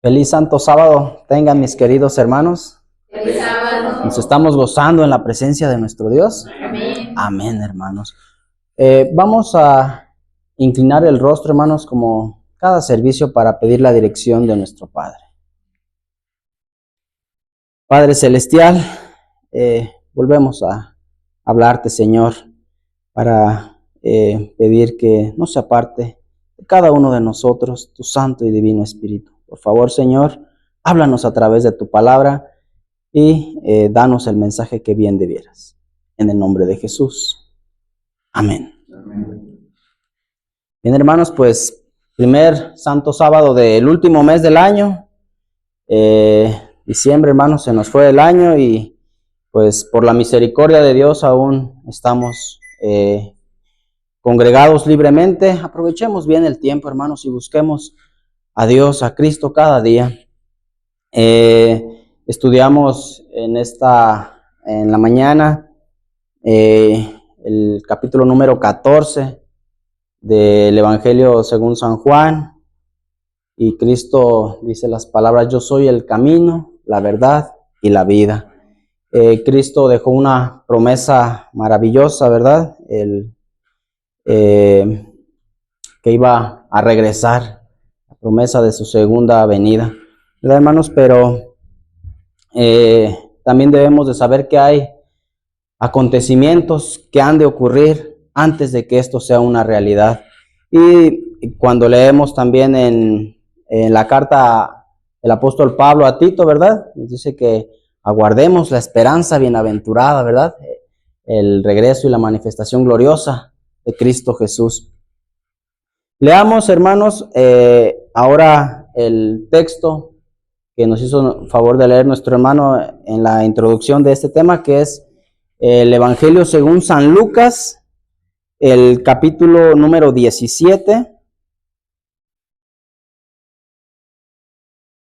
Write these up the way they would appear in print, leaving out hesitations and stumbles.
Feliz Santo Sábado tengan mis queridos hermanos. Feliz sábado. Nos estamos gozando en la presencia de nuestro Dios. Amén. Amén, hermanos. Vamos a inclinar el rostro, hermanos, como cada servicio para pedir la dirección de nuestro Padre. Padre Celestial, volvemos a hablarte, Señor, para pedir que no se aparte de cada uno de nosotros tu Santo y Divino Espíritu. Por favor, Señor, háblanos a través de tu palabra y danos el mensaje que bien debieras. En el nombre de Jesús. Amén. Amén. Bien, hermanos, pues primer santo sábado del último mes del año. Diciembre, hermanos, se nos fue el año y pues por la misericordia de Dios aún estamos congregados libremente. Aprovechemos bien el tiempo, hermanos, y busquemos a Dios, a Cristo cada día. Estudiamos en la mañana el capítulo número 14 del Evangelio según San Juan, y Cristo dice las palabras: yo soy el camino, la verdad y la vida. Cristo dejó una promesa maravillosa, ¿verdad? Que iba a regresar, la promesa de su segunda venida, ¿verdad, hermanos? Pero también debemos de saber que hay acontecimientos que han de ocurrir antes de que esto sea una realidad. Y cuando leemos también en la carta del apóstol Pablo a Tito, ¿verdad? Nos dice que aguardemos la esperanza bienaventurada, ¿verdad? El regreso y la manifestación gloriosa de Cristo Jesús. Leamos, hermanos, ahora el texto que nos hizo favor de leer nuestro hermano en la introducción de este tema, que es el Evangelio según San Lucas, el capítulo número 17.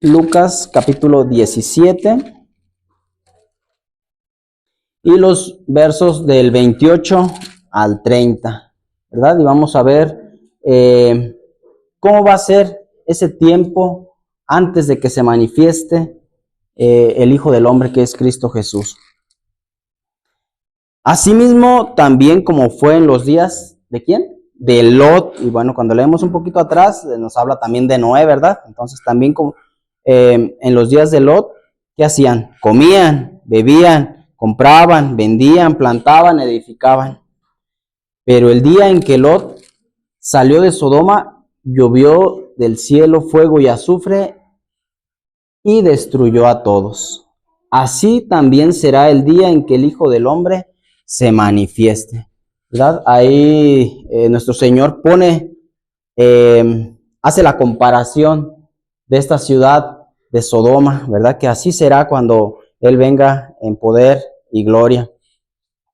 Lucas, capítulo 17. Y los versos del 28 al 30, ¿verdad? Y vamos a ver cómo va a ser ese tiempo antes de que se manifieste el Hijo del Hombre, que es Cristo Jesús. Asimismo, también como fue en los días, ¿de quién? De Lot. Y bueno, cuando leemos un poquito atrás, nos habla también de Noé, ¿verdad? Entonces también como, en los días de Lot, ¿qué hacían? Comían, bebían, compraban, vendían, plantaban, edificaban. Pero el día en que Lot salió de Sodoma, llovió del cielo fuego y azufre y destruyó a todos. Así también será el día en que el Hijo del Hombre se manifieste, ¿verdad? Ahí nuestro Señor hace la comparación de esta ciudad de Sodoma, ¿verdad? Que así será cuando Él venga en poder y gloria.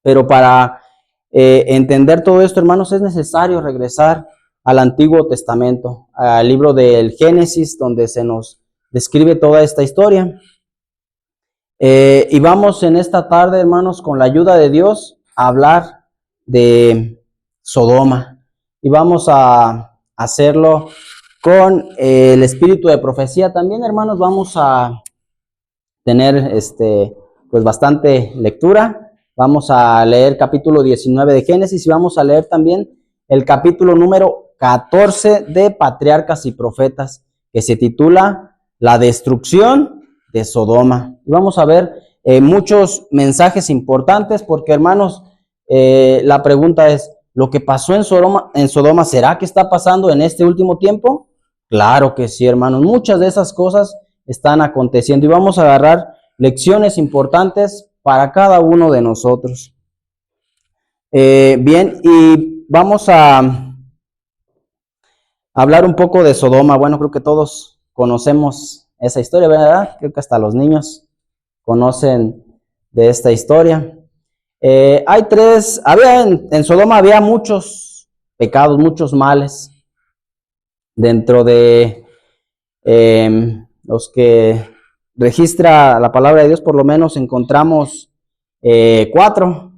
Pero para entender todo esto, hermanos, es necesario regresar al Antiguo Testamento, al libro del Génesis, donde se nos describe toda esta historia. Y vamos en esta tarde, hermanos, con la ayuda de Dios, a hablar de Sodoma. Y vamos a hacerlo con el espíritu de profecía. También, hermanos, vamos a tener pues bastante lectura. Vamos a leer capítulo 19 de Génesis y vamos a leer también el capítulo número 14 de Patriarcas y Profetas, que se titula La destrucción de Sodoma. Y vamos a ver muchos mensajes importantes porque, hermanos, la pregunta es, ¿lo que pasó en Sodoma, ¿será que está pasando en este último tiempo? Claro que sí, hermanos. Muchas de esas cosas están aconteciendo y vamos a agarrar lecciones importantes para cada uno de nosotros. Bien, y vamos a hablar un poco de Sodoma. Bueno, creo que todos conocemos esa historia, ¿verdad? Creo que hasta los niños conocen de esta historia. En Sodoma había muchos pecados, muchos males. Dentro de los que registra la palabra de Dios, por lo menos encontramos 4.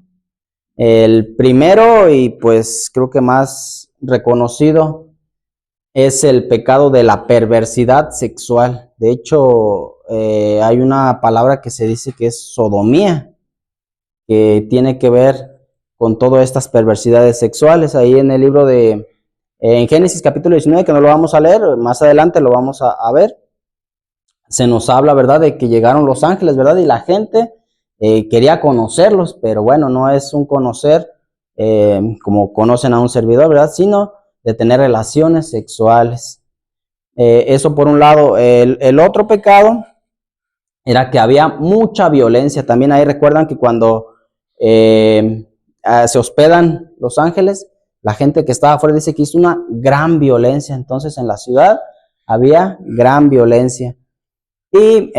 El primero, y pues creo que más reconocido, es el pecado de la perversidad sexual, De hecho, hay una palabra que se dice que es sodomía, que tiene que ver con todas estas perversidades sexuales. Ahí en el libro en Génesis capítulo 19, que no lo vamos a leer, más adelante lo vamos a ver, se nos habla, ¿verdad?, de que llegaron los ángeles, ¿verdad?, y la gente quería conocerlos, pero bueno, no es un conocer como conocen a un servidor, ¿verdad?, sino de tener relaciones sexuales. Eso por un lado. El otro pecado era que había mucha violencia. También ahí recuerdan que cuando se hospedan los ángeles, la gente que estaba afuera dice que hizo una gran violencia. Entonces en la ciudad había gran violencia. Y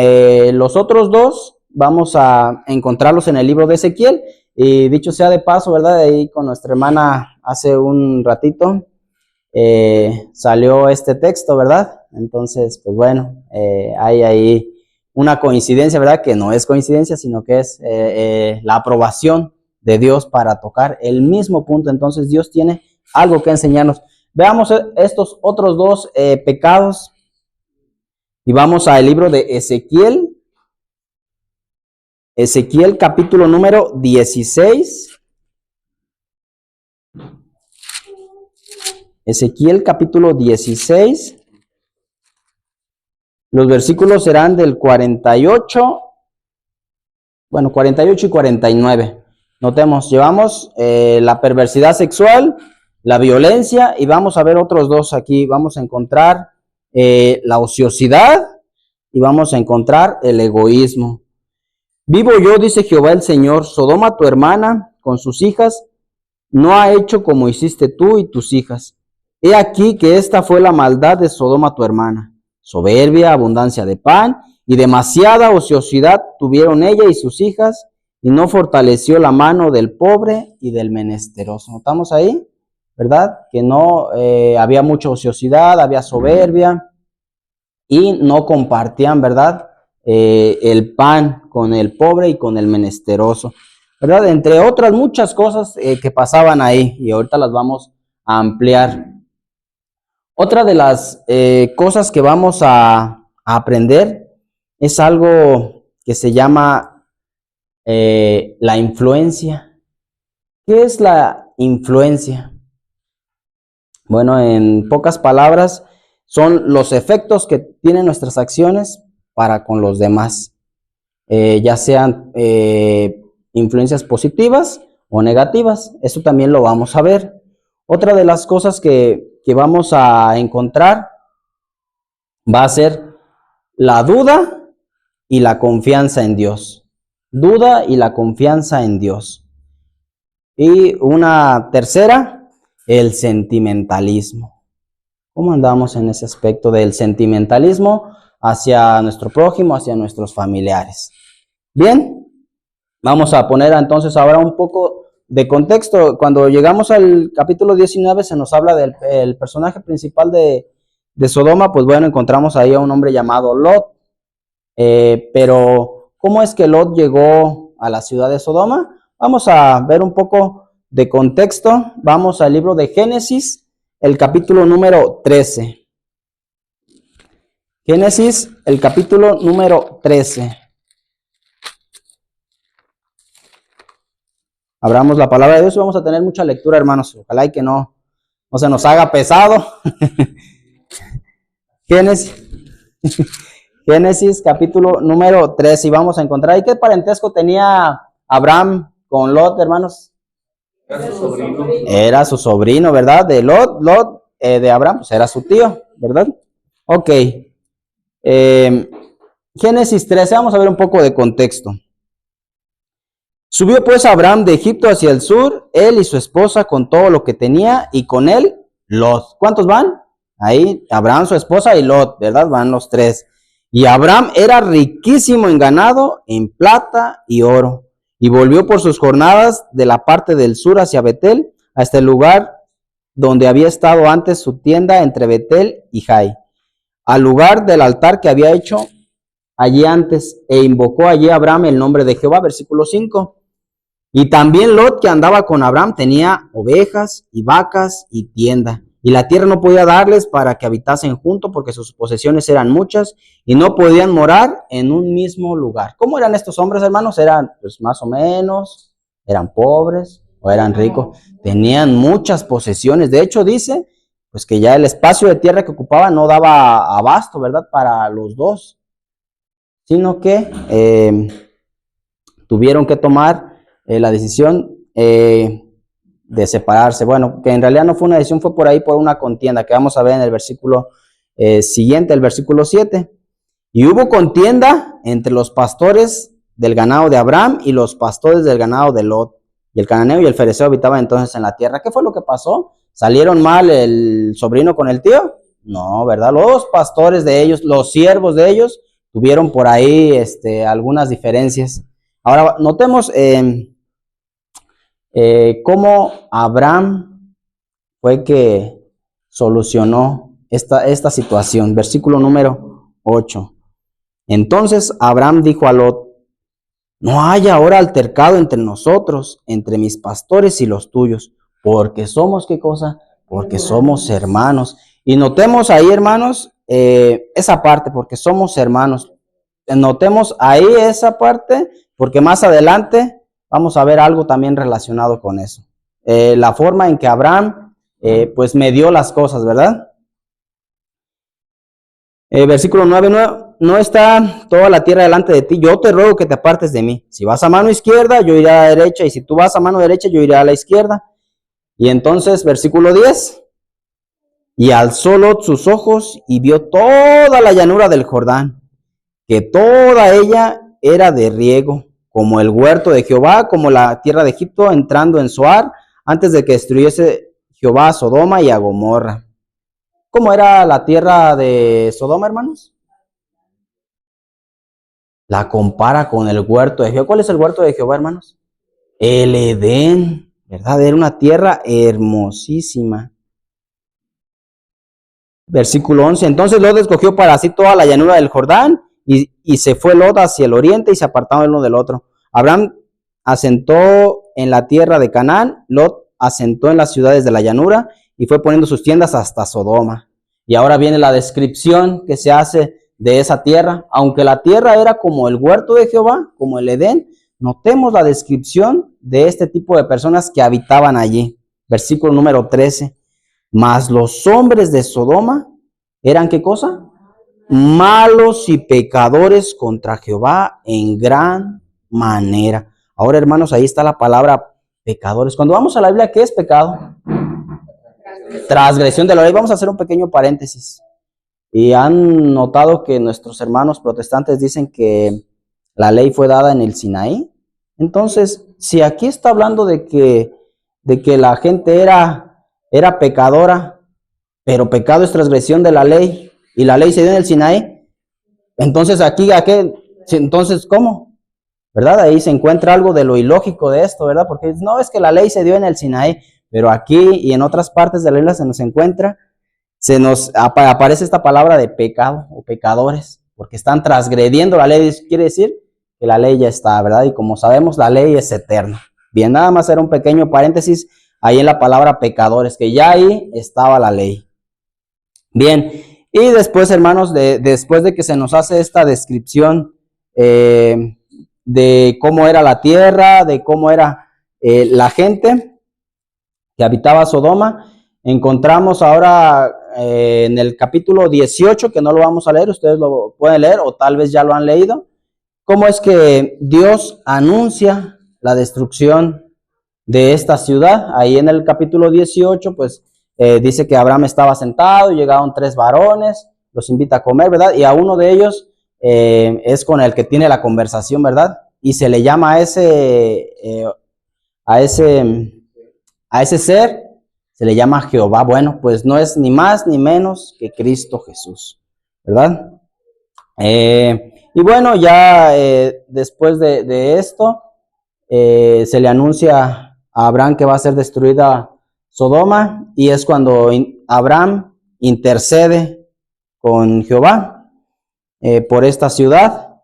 los otros dos vamos a encontrarlos en el libro de Ezequiel. Y dicho sea de paso, ¿verdad? Ahí con nuestra hermana hace un ratito salió este texto, ¿verdad? Entonces, pues bueno, hay ahí una coincidencia, ¿verdad? Que no es coincidencia, sino que es la aprobación de Dios para tocar el mismo punto. Entonces Dios tiene algo que enseñarnos. Veamos estos otros dos pecados y vamos al libro de Ezequiel. Ezequiel capítulo número 16. Ezequiel capítulo 16. Los versículos serán del 48, bueno, 48 y 49. Notemos, llevamos la perversidad sexual, la violencia, y vamos a ver otros dos aquí. Vamos a encontrar la ociosidad y vamos a encontrar el egoísmo. Vivo yo, dice Jehová el Señor, Sodoma tu hermana con sus hijas no ha hecho como hiciste tú y tus hijas. He aquí que esta fue la maldad de Sodoma tu hermana. Soberbia, abundancia de pan y demasiada ociosidad tuvieron ella y sus hijas, y no fortaleció la mano del pobre y del menesteroso. ¿Notamos ahí? ¿Verdad? Que no había mucha ociosidad, había soberbia y no compartían, ¿verdad?, el pan con el pobre y con el menesteroso, ¿verdad? Entre otras muchas cosas que pasaban ahí, y ahorita las vamos a ampliar. Otra de las cosas que vamos a aprender es algo que se llama la influencia. ¿Qué es la influencia? Bueno, en pocas palabras, son los efectos que tienen nuestras acciones para con los demás, ya sean influencias positivas o negativas. Eso también lo vamos a ver. Otra de las cosas que vamos a encontrar va a ser la duda y la confianza en Dios. Duda y la confianza en Dios. Y una tercera, el sentimentalismo. ¿Cómo andamos en ese aspecto del sentimentalismo hacia nuestro prójimo, hacia nuestros familiares? Bien, vamos a poner entonces ahora un poco de contexto. Cuando llegamos al capítulo 19 se nos habla del personaje principal de Sodoma. Pues bueno, encontramos ahí a un hombre llamado Lot. Pero ¿cómo es que Lot llegó a la ciudad de Sodoma? Vamos a ver un poco de contexto. Vamos al libro de Génesis, el capítulo número 13. Génesis, el capítulo número 13. Abramos la palabra de Dios y vamos a tener mucha lectura, hermanos. Ojalá y que no se nos haga pesado. Génesis capítulo número 13. Y vamos a encontrar. ¿Y qué parentesco tenía Abraham con Lot, hermanos? Era su sobrino. Era su sobrino, ¿verdad? De Lot. Lot de Abraham, pues era su tío, ¿verdad? Ok. Génesis 13, vamos a ver un poco de contexto. Subió pues Abraham de Egipto hacia el sur, él y su esposa con todo lo que tenía, y con él Lot. ¿Cuántos van? Ahí, Abraham, su esposa y Lot, ¿verdad? Van los tres. Y Abraham era riquísimo en ganado, en plata y oro. Y volvió por sus jornadas de la parte del sur hacia Betel, hasta el lugar donde había estado antes su tienda entre Betel y Jai, al lugar del altar que había hecho allí antes, e invocó allí Abraham el nombre de Jehová. Versículo 5. Y también Lot, que andaba con Abraham, tenía ovejas y vacas y tienda, y la tierra no podía darles para que habitasen juntos porque sus posesiones eran muchas y no podían morar en un mismo lugar. ¿Cómo eran estos hombres, hermanos? Eran pues más o menos, eran pobres o eran ricos, tenían muchas posesiones. De hecho dice pues que ya el espacio de tierra que ocupaban no daba abasto, ¿verdad? Para los dos, sino que tuvieron que tomar la decisión de separarse. Bueno, que en realidad no fue una decisión, fue por ahí por una contienda, que vamos a ver en el versículo siguiente, el versículo 7. Y hubo contienda entre los pastores del ganado de Abraham y los pastores del ganado de Lot. Y el cananeo y el fereceo habitaban entonces en la tierra. ¿Qué fue lo que pasó? ¿Salieron mal el sobrino con el tío? No, ¿verdad? Los pastores de ellos, los siervos de ellos, tuvieron por ahí algunas diferencias. Ahora, notemos cómo Abraham fue que solucionó esta situación. Versículo número 8. Entonces Abraham dijo a Lot: no haya ahora altercado entre nosotros, entre mis pastores y los tuyos, porque somos, ¿qué cosa? Porque somos hermanos. Y notemos ahí, hermanos, esa parte, porque somos hermanos. Notemos ahí esa parte, porque más adelante vamos a ver algo también relacionado con eso. La forma en que Abraham, pues medió las cosas, ¿verdad? Versículo 9, no está toda la tierra delante de ti, yo te ruego que te apartes de mí. Si vas a mano izquierda, yo iré a la derecha, y si tú vas a mano derecha, yo iré a la izquierda. Y entonces, versículo 10, y alzó Lot sus ojos y vio toda la llanura del Jordán, que toda ella era de riego, como el huerto de Jehová, como la tierra de Egipto, entrando en Zoar, antes de que destruyese Jehová a Sodoma y a Gomorra. ¿Cómo era la tierra de Sodoma, hermanos? La compara con el huerto de Jehová. ¿Cuál es el huerto de Jehová, hermanos? El Edén, ¿verdad? Era una tierra hermosísima. Versículo 11. Entonces Lot escogió para sí toda la llanura del Jordán y se fue Lot hacia el oriente y se apartaron el uno del otro. Abraham asentó en la tierra de Canaán, Lot asentó en las ciudades de la llanura y fue poniendo sus tiendas hasta Sodoma. Y ahora viene la descripción que se hace de esa tierra. Aunque la tierra era como el huerto de Jehová, como el Edén, notemos la descripción de este tipo de personas que habitaban allí. Versículo número 13. Mas los hombres de Sodoma eran, ¿qué cosa? Malos y pecadores contra Jehová en gran manera. Ahora, hermanos, ahí está la palabra pecadores. Cuando vamos a la Biblia, ¿qué es pecado? Transgresión de la ley. Vamos a hacer un pequeño paréntesis. Y han notado que nuestros hermanos protestantes dicen que la ley fue dada en el Sinaí. Entonces, si aquí está hablando de que la gente era pecadora, pero pecado es transgresión de la ley, y la ley se dio en el Sinaí, entonces aquí, entonces, ¿cómo? ¿Verdad? Ahí se encuentra algo de lo ilógico de esto, ¿verdad? Porque no es que la ley se dio en el Sinaí, pero aquí y en otras partes de la Biblia se nos aparece esta palabra de pecado o pecadores, porque están transgrediendo la ley. Quiere decir que la ley ya está, ¿verdad? Y como sabemos, la ley es eterna. Bien, nada más era un pequeño paréntesis ahí en la palabra pecadores, que ya ahí estaba la ley. Bien, y después, hermanos, después de que se nos hace esta descripción de cómo era la tierra, de cómo era la gente que habitaba Sodoma, encontramos ahora en el capítulo 18, que no lo vamos a leer, ustedes lo pueden leer o tal vez ya lo han leído, cómo es que Dios anuncia la destrucción de esta ciudad. Ahí en el capítulo 18, pues dice que Abraham estaba sentado y llegaron 3 varones, los invita a comer, ¿verdad? Y a uno de ellos es con el que tiene la conversación, ¿verdad? Y se le llama a ese ser, se le llama Jehová. Bueno, pues no es ni más ni menos que Cristo Jesús, ¿verdad? Y bueno, ya después de esto, se le anuncia a Abraham que va a ser destruida Sodoma, y es cuando Abraham intercede con Jehová por esta ciudad,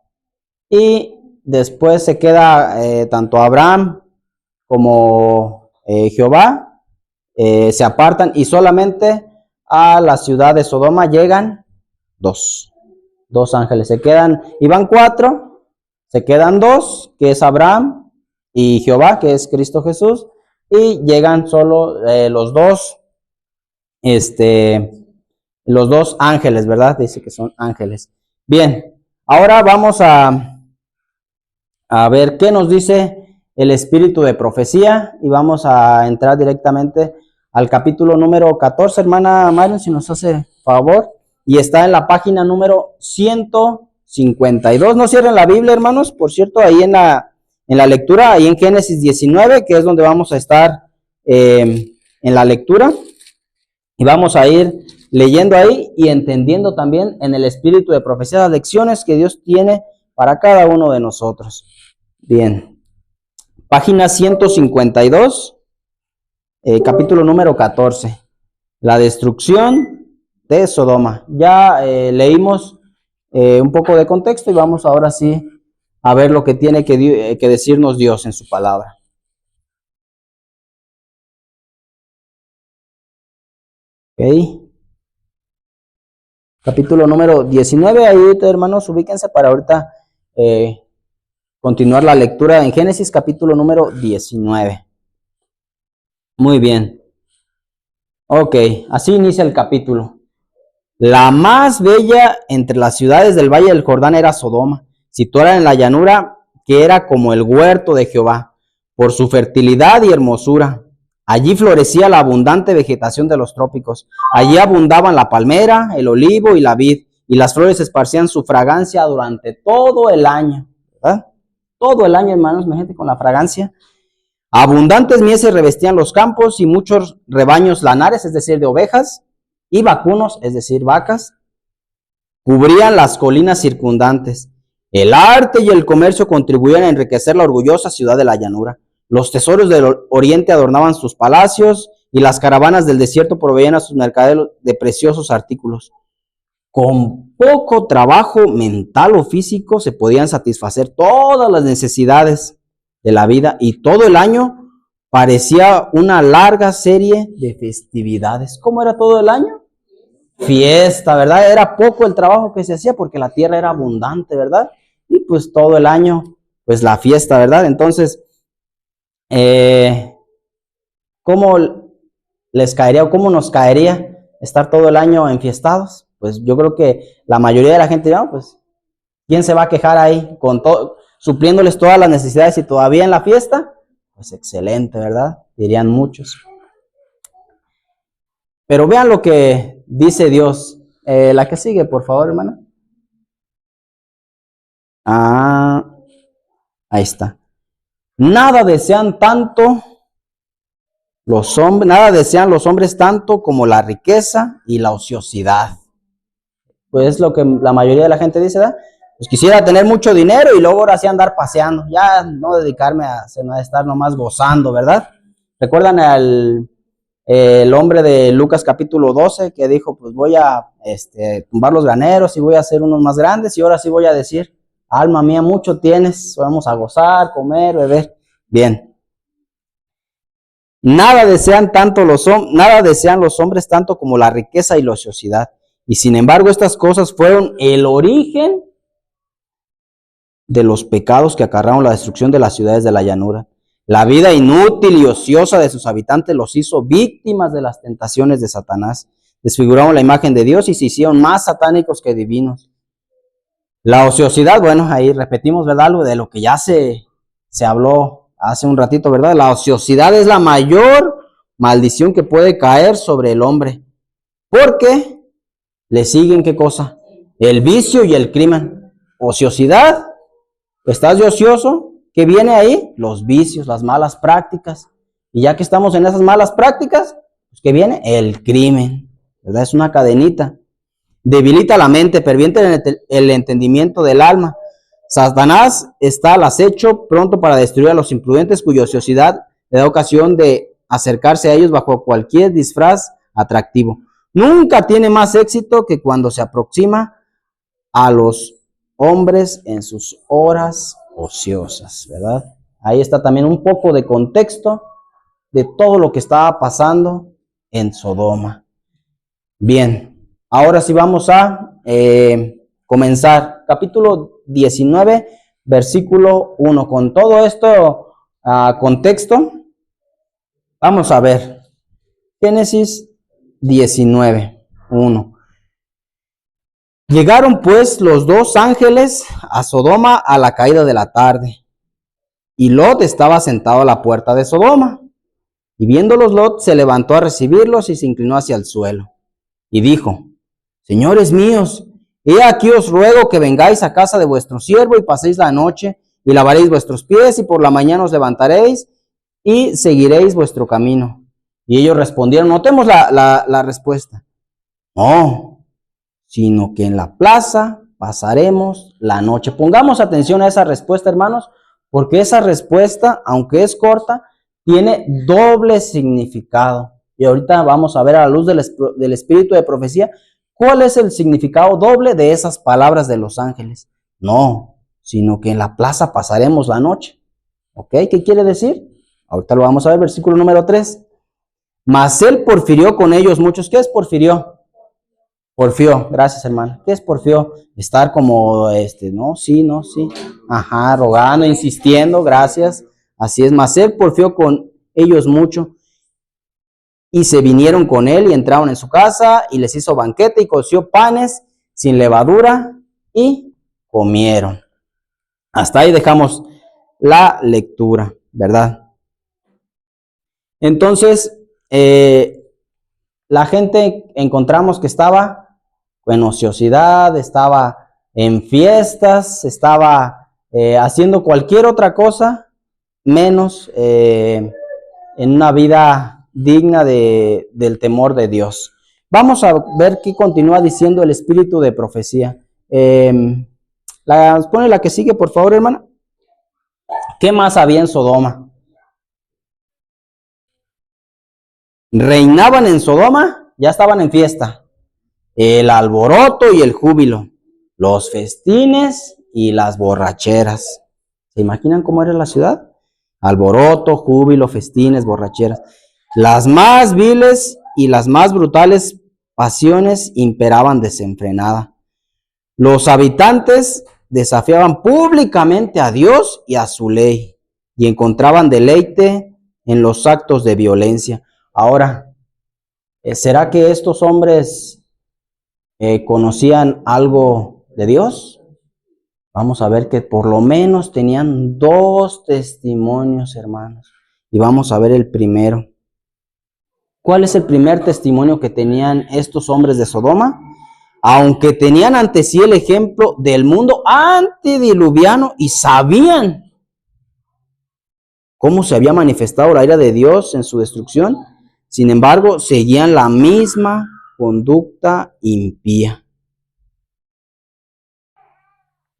y después se queda tanto Abraham como Jehová, se apartan y solamente a la ciudad de Sodoma llegan dos ángeles. Se quedan, iban 4, se quedan 2, que es Abraham y Jehová, que es Cristo Jesús, y llegan solo los dos ángeles, ¿verdad? Dice que son ángeles. Bien, ahora vamos a ver qué nos dice el espíritu de profecía y vamos a entrar directamente al capítulo número 14, hermana Marion, si nos hace favor, y está en la página número 152. No cierren la Biblia, hermanos, por cierto, ahí en la lectura, ahí en Génesis 19, que es donde vamos a estar en la lectura, y vamos a ir leyendo ahí y entendiendo también en el espíritu de profecía las lecciones que Dios tiene para cada uno de nosotros. Bien, página 152, capítulo número 14, la destrucción de Sodoma. Ya leímos un poco de contexto y vamos ahora sí a ver lo que tiene que decirnos Dios en su palabra. Ok. Capítulo número 19, ahí hermanos, ubíquense para ahorita continuar la lectura en Génesis, capítulo número 19. Muy bien. Ok, así inicia el capítulo. La más bella entre las ciudades del valle del Jordán era Sodoma, situada en la llanura, que era como el huerto de Jehová, por su fertilidad y hermosura. Allí florecía la abundante vegetación de los trópicos. Allí abundaban la palmera, el olivo y la vid, y las flores esparcían su fragancia durante todo el año, ¿verdad? Todo el año, hermanos, imagínate con la fragancia. Abundantes mieses revestían los campos y muchos rebaños lanares, es decir, de ovejas, y vacunos, es decir, vacas, cubrían las colinas circundantes. El arte y el comercio contribuían a enriquecer la orgullosa ciudad de la llanura. Los tesoros del oriente adornaban sus palacios y las caravanas del desierto proveían a sus mercaderes de preciosos artículos. Con poco trabajo mental o físico se podían satisfacer todas las necesidades de la vida y todo el año parecía una larga serie de festividades. ¿Cómo era todo el año? Fiesta, ¿verdad? Era poco el trabajo que se hacía porque la tierra era abundante, ¿verdad? Y pues todo el año, pues la fiesta, ¿verdad? Entonces, ¿cómo les caería o cómo nos caería estar todo el año enfiestados? Pues yo creo que la mayoría de la gente, no, pues, ¿quién se va a quejar ahí con todo, supliéndoles todas las necesidades y todavía en la fiesta? Pues excelente, ¿verdad? Dirían muchos. Pero vean lo que dice Dios. La que sigue, por favor, hermana. Ahí está. Nada desean los hombres tanto como la riqueza y la ociosidad. Pues es lo que la mayoría de la gente dice, ¿verdad? Pues quisiera tener mucho dinero y luego ahora sí andar paseando, ya no dedicarme a estar nomás gozando, ¿verdad? ¿Recuerdan el hombre de Lucas capítulo 12 que dijo, pues voy a tumbar los graneros y voy a hacer unos más grandes y ahora sí voy a decir, alma mía, mucho tienes, vamos a gozar, comer, beber? Bien. Nada desean los hombres tanto como la riqueza y la ociosidad. Y sin embargo, estas cosas fueron el origen de los pecados que acarrearon la destrucción de las ciudades de la llanura. La vida inútil y ociosa de sus habitantes los hizo víctimas de las tentaciones de Satanás. Desfiguraron la imagen de Dios y se hicieron más satánicos que divinos. La ociosidad, bueno, ahí repetimos, ¿verdad? Algo de lo que ya se habló hace un ratito, ¿verdad? La ociosidad es la mayor maldición que puede caer sobre el hombre. Porque le siguen, ¿qué cosa? El vicio y el crimen. Ociosidad, estás de ocioso, ¿qué viene ahí? Los vicios, las malas prácticas. Y ya que estamos en esas malas prácticas, pues ¿qué viene? El crimen, ¿verdad? Es una cadenita. Debilita la mente, pervierte el entendimiento del alma. Satanás está al acecho, pronto para destruir a los imprudentes, cuya ociosidad le da ocasión de acercarse a ellos bajo cualquier disfraz atractivo. Nunca tiene más éxito que cuando se aproxima a los hombres en sus horas ociosas, ¿verdad? Ahí está también un poco de contexto de todo lo que estaba pasando en Sodoma. Bien, ahora sí vamos a comenzar. Capítulo 19, versículo 1. Con todo esto contexto, vamos a ver. Génesis 19, 1. Llegaron pues los dos ángeles a Sodoma a la caída de la tarde, y Lot estaba sentado a la puerta de Sodoma. Y viéndolos Lot se levantó a recibirlos y se inclinó hacia el suelo. Y dijo: Señores míos, he aquí os ruego que vengáis a casa de vuestro siervo y paséis la noche, y lavaréis vuestros pies, y por la mañana os levantaréis y seguiréis vuestro camino. Y ellos respondieron, notemos la respuesta: no, sino que en la plaza pasaremos la noche. Pongamos atención a esa respuesta, hermanos, porque esa respuesta, aunque es corta, tiene doble significado. Y ahorita vamos a ver a la luz del espíritu de profecía, ¿cuál es el significado doble de esas palabras de los ángeles? No, sino que en la plaza pasaremos la noche. ¿Ok? ¿Qué quiere decir? Ahorita lo vamos a ver, versículo número 3. Mas él porfirió con ellos muchos. ¿Qué es porfirió? Porfió, gracias hermano. ¿Qué es porfió? Estar como, no, sí, no, sí. Ajá, rogando, insistiendo, gracias. Así es, mas él porfió con ellos mucho. Y se vinieron con él y entraron en su casa y les hizo banquete y coció panes sin levadura y comieron. Hasta ahí dejamos la lectura, ¿verdad? Entonces, la gente encontramos que estaba en ociosidad, estaba en fiestas, estaba haciendo cualquier otra cosa, menos en una vida digna del temor de Dios. Vamos a ver qué continúa diciendo el espíritu de profecía. Pone la que sigue, por favor, hermana. ¿Qué más había en Sodoma? Reinaban en Sodoma, ya estaban en fiesta. El alboroto y el júbilo, los festines y las borracheras. ¿Se imaginan cómo era la ciudad? Alboroto, júbilo, festines, borracheras. Las más viles y las más brutales pasiones imperaban desenfrenada. Los habitantes desafiaban públicamente a Dios y a su ley y encontraban deleite en los actos de violencia. Ahora, ¿será que estos hombres conocían algo de Dios? Vamos a ver que por lo menos tenían 2 testimonios, hermanos. Y vamos a ver el primero. ¿Cuál es el primer testimonio que tenían estos hombres de Sodoma? Aunque tenían ante sí el ejemplo del mundo antediluviano y sabían cómo se había manifestado la ira de Dios en su destrucción, sin embargo, seguían la misma conducta impía.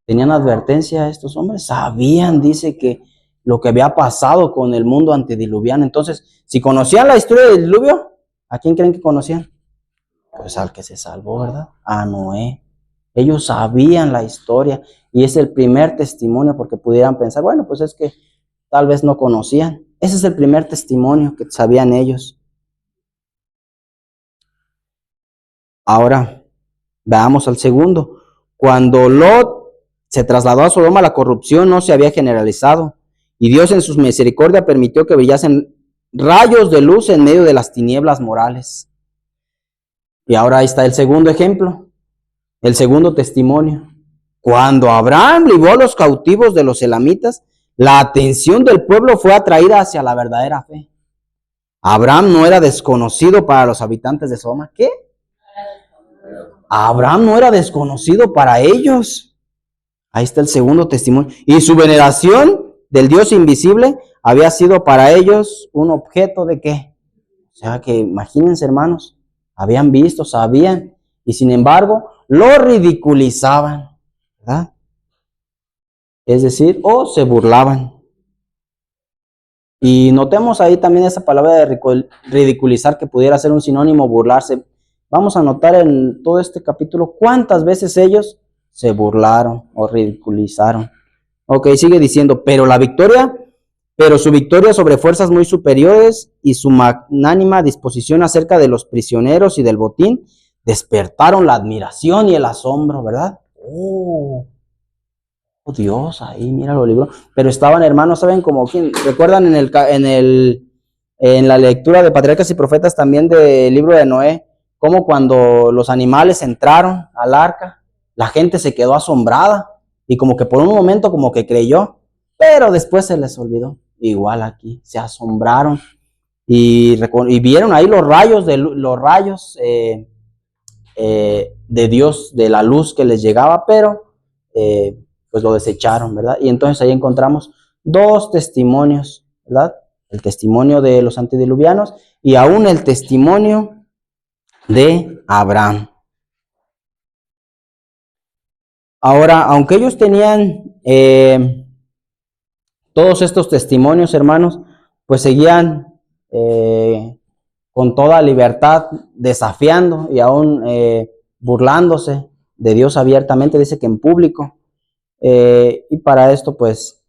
¿Tenían advertencia estos hombres? Sabían, dice, que lo que había pasado con el mundo antediluviano. Entonces, si conocían la historia del diluvio, ¿a quién creen que conocían? Pues al que se salvó, ¿verdad? A Noé. Ellos sabían la historia y es el primer testimonio, porque pudieran pensar, bueno, pues es que tal vez no conocían. Ese es el primer testimonio que sabían ellos. Ahora, veamos al segundo. Cuando Lot se trasladó a Sodoma, la corrupción no se había generalizado, y Dios en su misericordia permitió que brillasen rayos de luz en medio de las tinieblas morales. Y ahora ahí está el segundo ejemplo, el segundo testimonio. Cuando Abraham libró a los cautivos de los elamitas, la atención del pueblo fue atraída hacia la verdadera fe. Abraham no era desconocido para los habitantes de Sodoma. ¿Qué? Abraham no era desconocido para ellos. Ahí está el segundo testimonio. Y su veneración del Dios invisible había sido para ellos un objeto de ¿qué? O sea que imagínense, hermanos, habían visto, sabían, y sin embargo lo ridiculizaban, ¿verdad? Es decir, o se burlaban. Y notemos ahí también esa palabra de ridiculizar, que pudiera ser un sinónimo burlarse. Vamos a notar en todo este capítulo cuántas veces ellos se burlaron o ridiculizaron. Ok, sigue diciendo, pero su victoria sobre fuerzas muy superiores y su magnánima disposición acerca de los prisioneros y del botín despertaron la admiración y el asombro, ¿verdad? Oh Dios, ahí mira los libros. Pero estaban, hermanos, ¿saben cómo quién? ¿Recuerdan en la lectura de Patriarcas y Profetas también del libro de Noé, cómo cuando los animales entraron al arca, la gente se quedó asombrada y como que por un momento como que creyó, pero después se les olvidó. Igual aquí, se asombraron y vieron ahí los rayos de Dios, de la luz que les llegaba, pero pues lo desecharon, ¿verdad? Y entonces ahí encontramos dos testimonios, ¿verdad? El testimonio de los antediluvianos y aún el testimonio de Abraham. Ahora, aunque ellos tenían todos estos testimonios, hermanos, pues seguían con toda libertad desafiando y aún burlándose de Dios abiertamente, dice que en público. Y para esto, pues,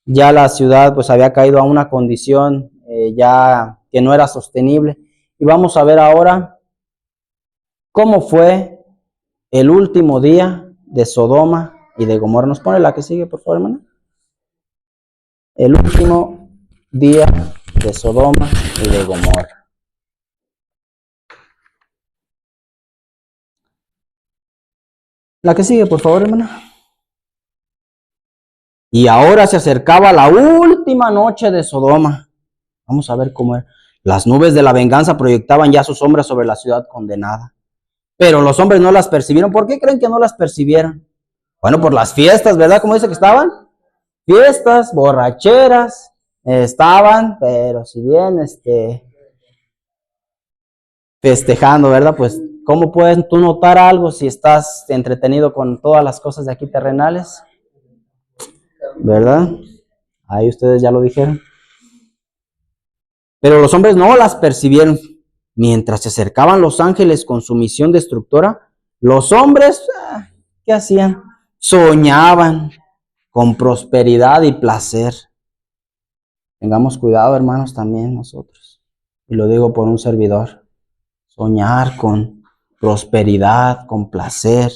ya la ciudad pues había caído a una condición ya que no era sostenible. Y vamos a ver ahora cómo fue el último día de Sodoma y de Gomorra. ¿Nos pone la que sigue, por favor, hermano? El último día de Sodoma y de Gomorra. La que sigue, por favor, hermana. Y ahora se acercaba la última noche de Sodoma. Vamos a ver cómo era. Las nubes de la venganza proyectaban ya sus sombras sobre la ciudad condenada. Pero los hombres no las percibieron. ¿Por qué creen que no las percibieron? Bueno, por las fiestas, ¿verdad? ¿Cómo dice que estaban? Fiestas, borracheras, estaban, pero si bien festejando, ¿verdad? Pues, ¿cómo puedes tú notar algo si estás entretenido con todas las cosas de aquí terrenales? ¿Verdad? Ahí ustedes ya lo dijeron. Pero los hombres no las percibieron. Mientras se acercaban los ángeles con su misión destructora, los hombres, ¿qué hacían? Soñaban con prosperidad y placer. Tengamos cuidado, hermanos, también nosotros. Y lo digo por un servidor. Soñar con prosperidad, con placer.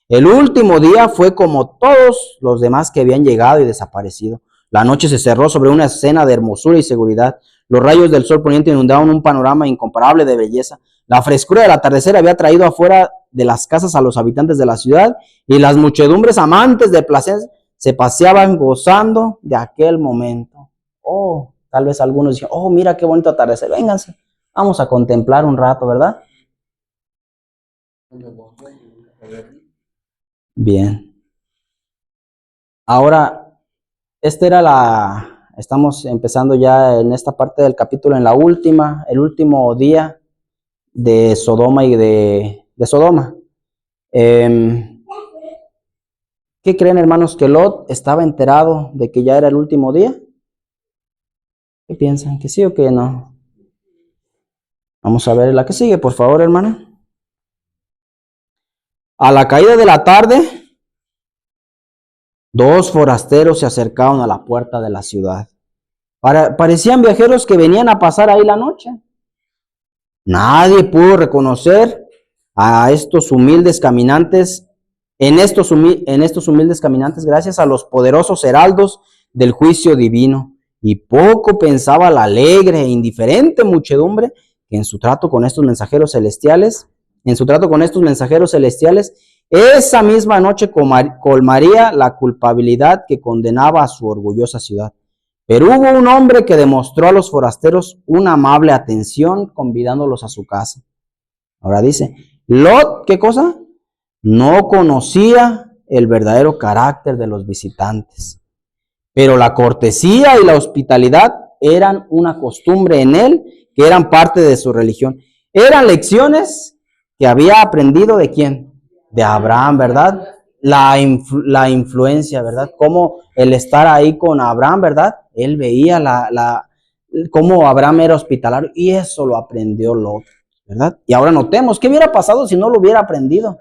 El último día fue como todos los demás que habían llegado y desaparecido. La noche se cerró sobre una escena de hermosura y seguridad. Los rayos del sol poniente inundaban un panorama incomparable de belleza. La frescura del atardecer había traído afuera de las casas a los habitantes de la ciudad y las muchedumbres amantes del placer se paseaban gozando de aquel momento. Oh, tal vez algunos dijeron, oh, mira qué bonito atardecer, vénganse, vamos a contemplar un rato, ¿verdad? Bien. Ahora, estamos empezando ya en esta parte del capítulo, en el último día de Sodoma y de Sodoma. ¿Qué creen, hermanos? ¿Que Lot estaba enterado de que ya era el último día? ¿Qué piensan? ¿Que sí o que no? Vamos a ver la que sigue, por favor, hermano. A la caída de la tarde, dos forasteros se acercaron a la puerta de la ciudad. Parecían viajeros que venían a pasar ahí la noche. Nadie pudo reconocer a estos humildes caminantes, en estos humildes caminantes, gracias a los poderosos heraldos del juicio divino. Y poco pensaba la alegre e indiferente muchedumbre que en su trato con estos mensajeros celestiales, esa misma noche colmaría la culpabilidad que condenaba a su orgullosa ciudad. Pero hubo un hombre que demostró a los forasteros una amable atención, convidándolos a su casa. Ahora dice, Lot, ¿qué cosa? No conocía el verdadero carácter de los visitantes, pero la cortesía y la hospitalidad eran una costumbre en él, que eran parte de su religión. Eran lecciones que había aprendido ¿de quién? De Abraham, ¿verdad? La influencia, ¿verdad? Cómo el estar ahí con Abraham, ¿verdad? Él veía cómo Abraham era hospitalario y eso lo aprendió Lot, ¿verdad? Y ahora notemos, ¿qué hubiera pasado si no lo hubiera aprendido?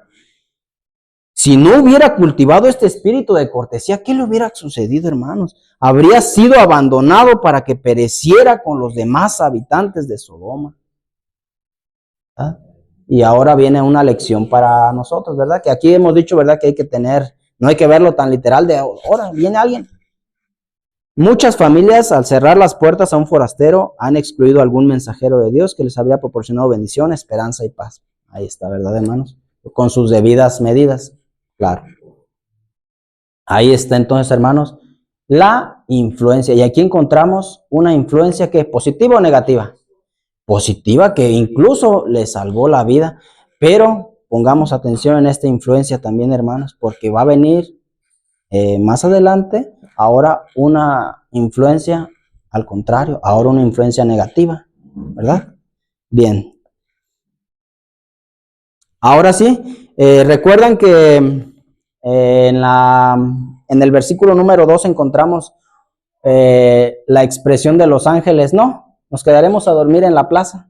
Si no hubiera cultivado este espíritu de cortesía, ¿qué le hubiera sucedido, hermanos? Habría sido abandonado para que pereciera con los demás habitantes de Sodoma. ¿Ah? Y ahora viene una lección para nosotros, ¿verdad? Que aquí hemos dicho, ¿verdad? Que hay que tener, no hay que verlo tan literal de ahora viene alguien. Muchas familias, al cerrar las puertas a un forastero, han excluido a algún mensajero de Dios que les habría proporcionado bendición, esperanza y paz. Ahí está, ¿verdad, hermanos? Con sus debidas medidas, claro. Ahí está entonces, hermanos, la influencia. Y aquí encontramos una influencia que es positiva o negativa. Positiva, que incluso le salvó la vida. Pero pongamos atención en esta influencia también, hermanos, porque va a venir más adelante ahora una influencia al contrario, ahora una influencia negativa, ¿verdad? Bien. Ahora sí, recuerdan que en el versículo número 2 encontramos la expresión de los ángeles, no, nos quedaremos a dormir en la plaza.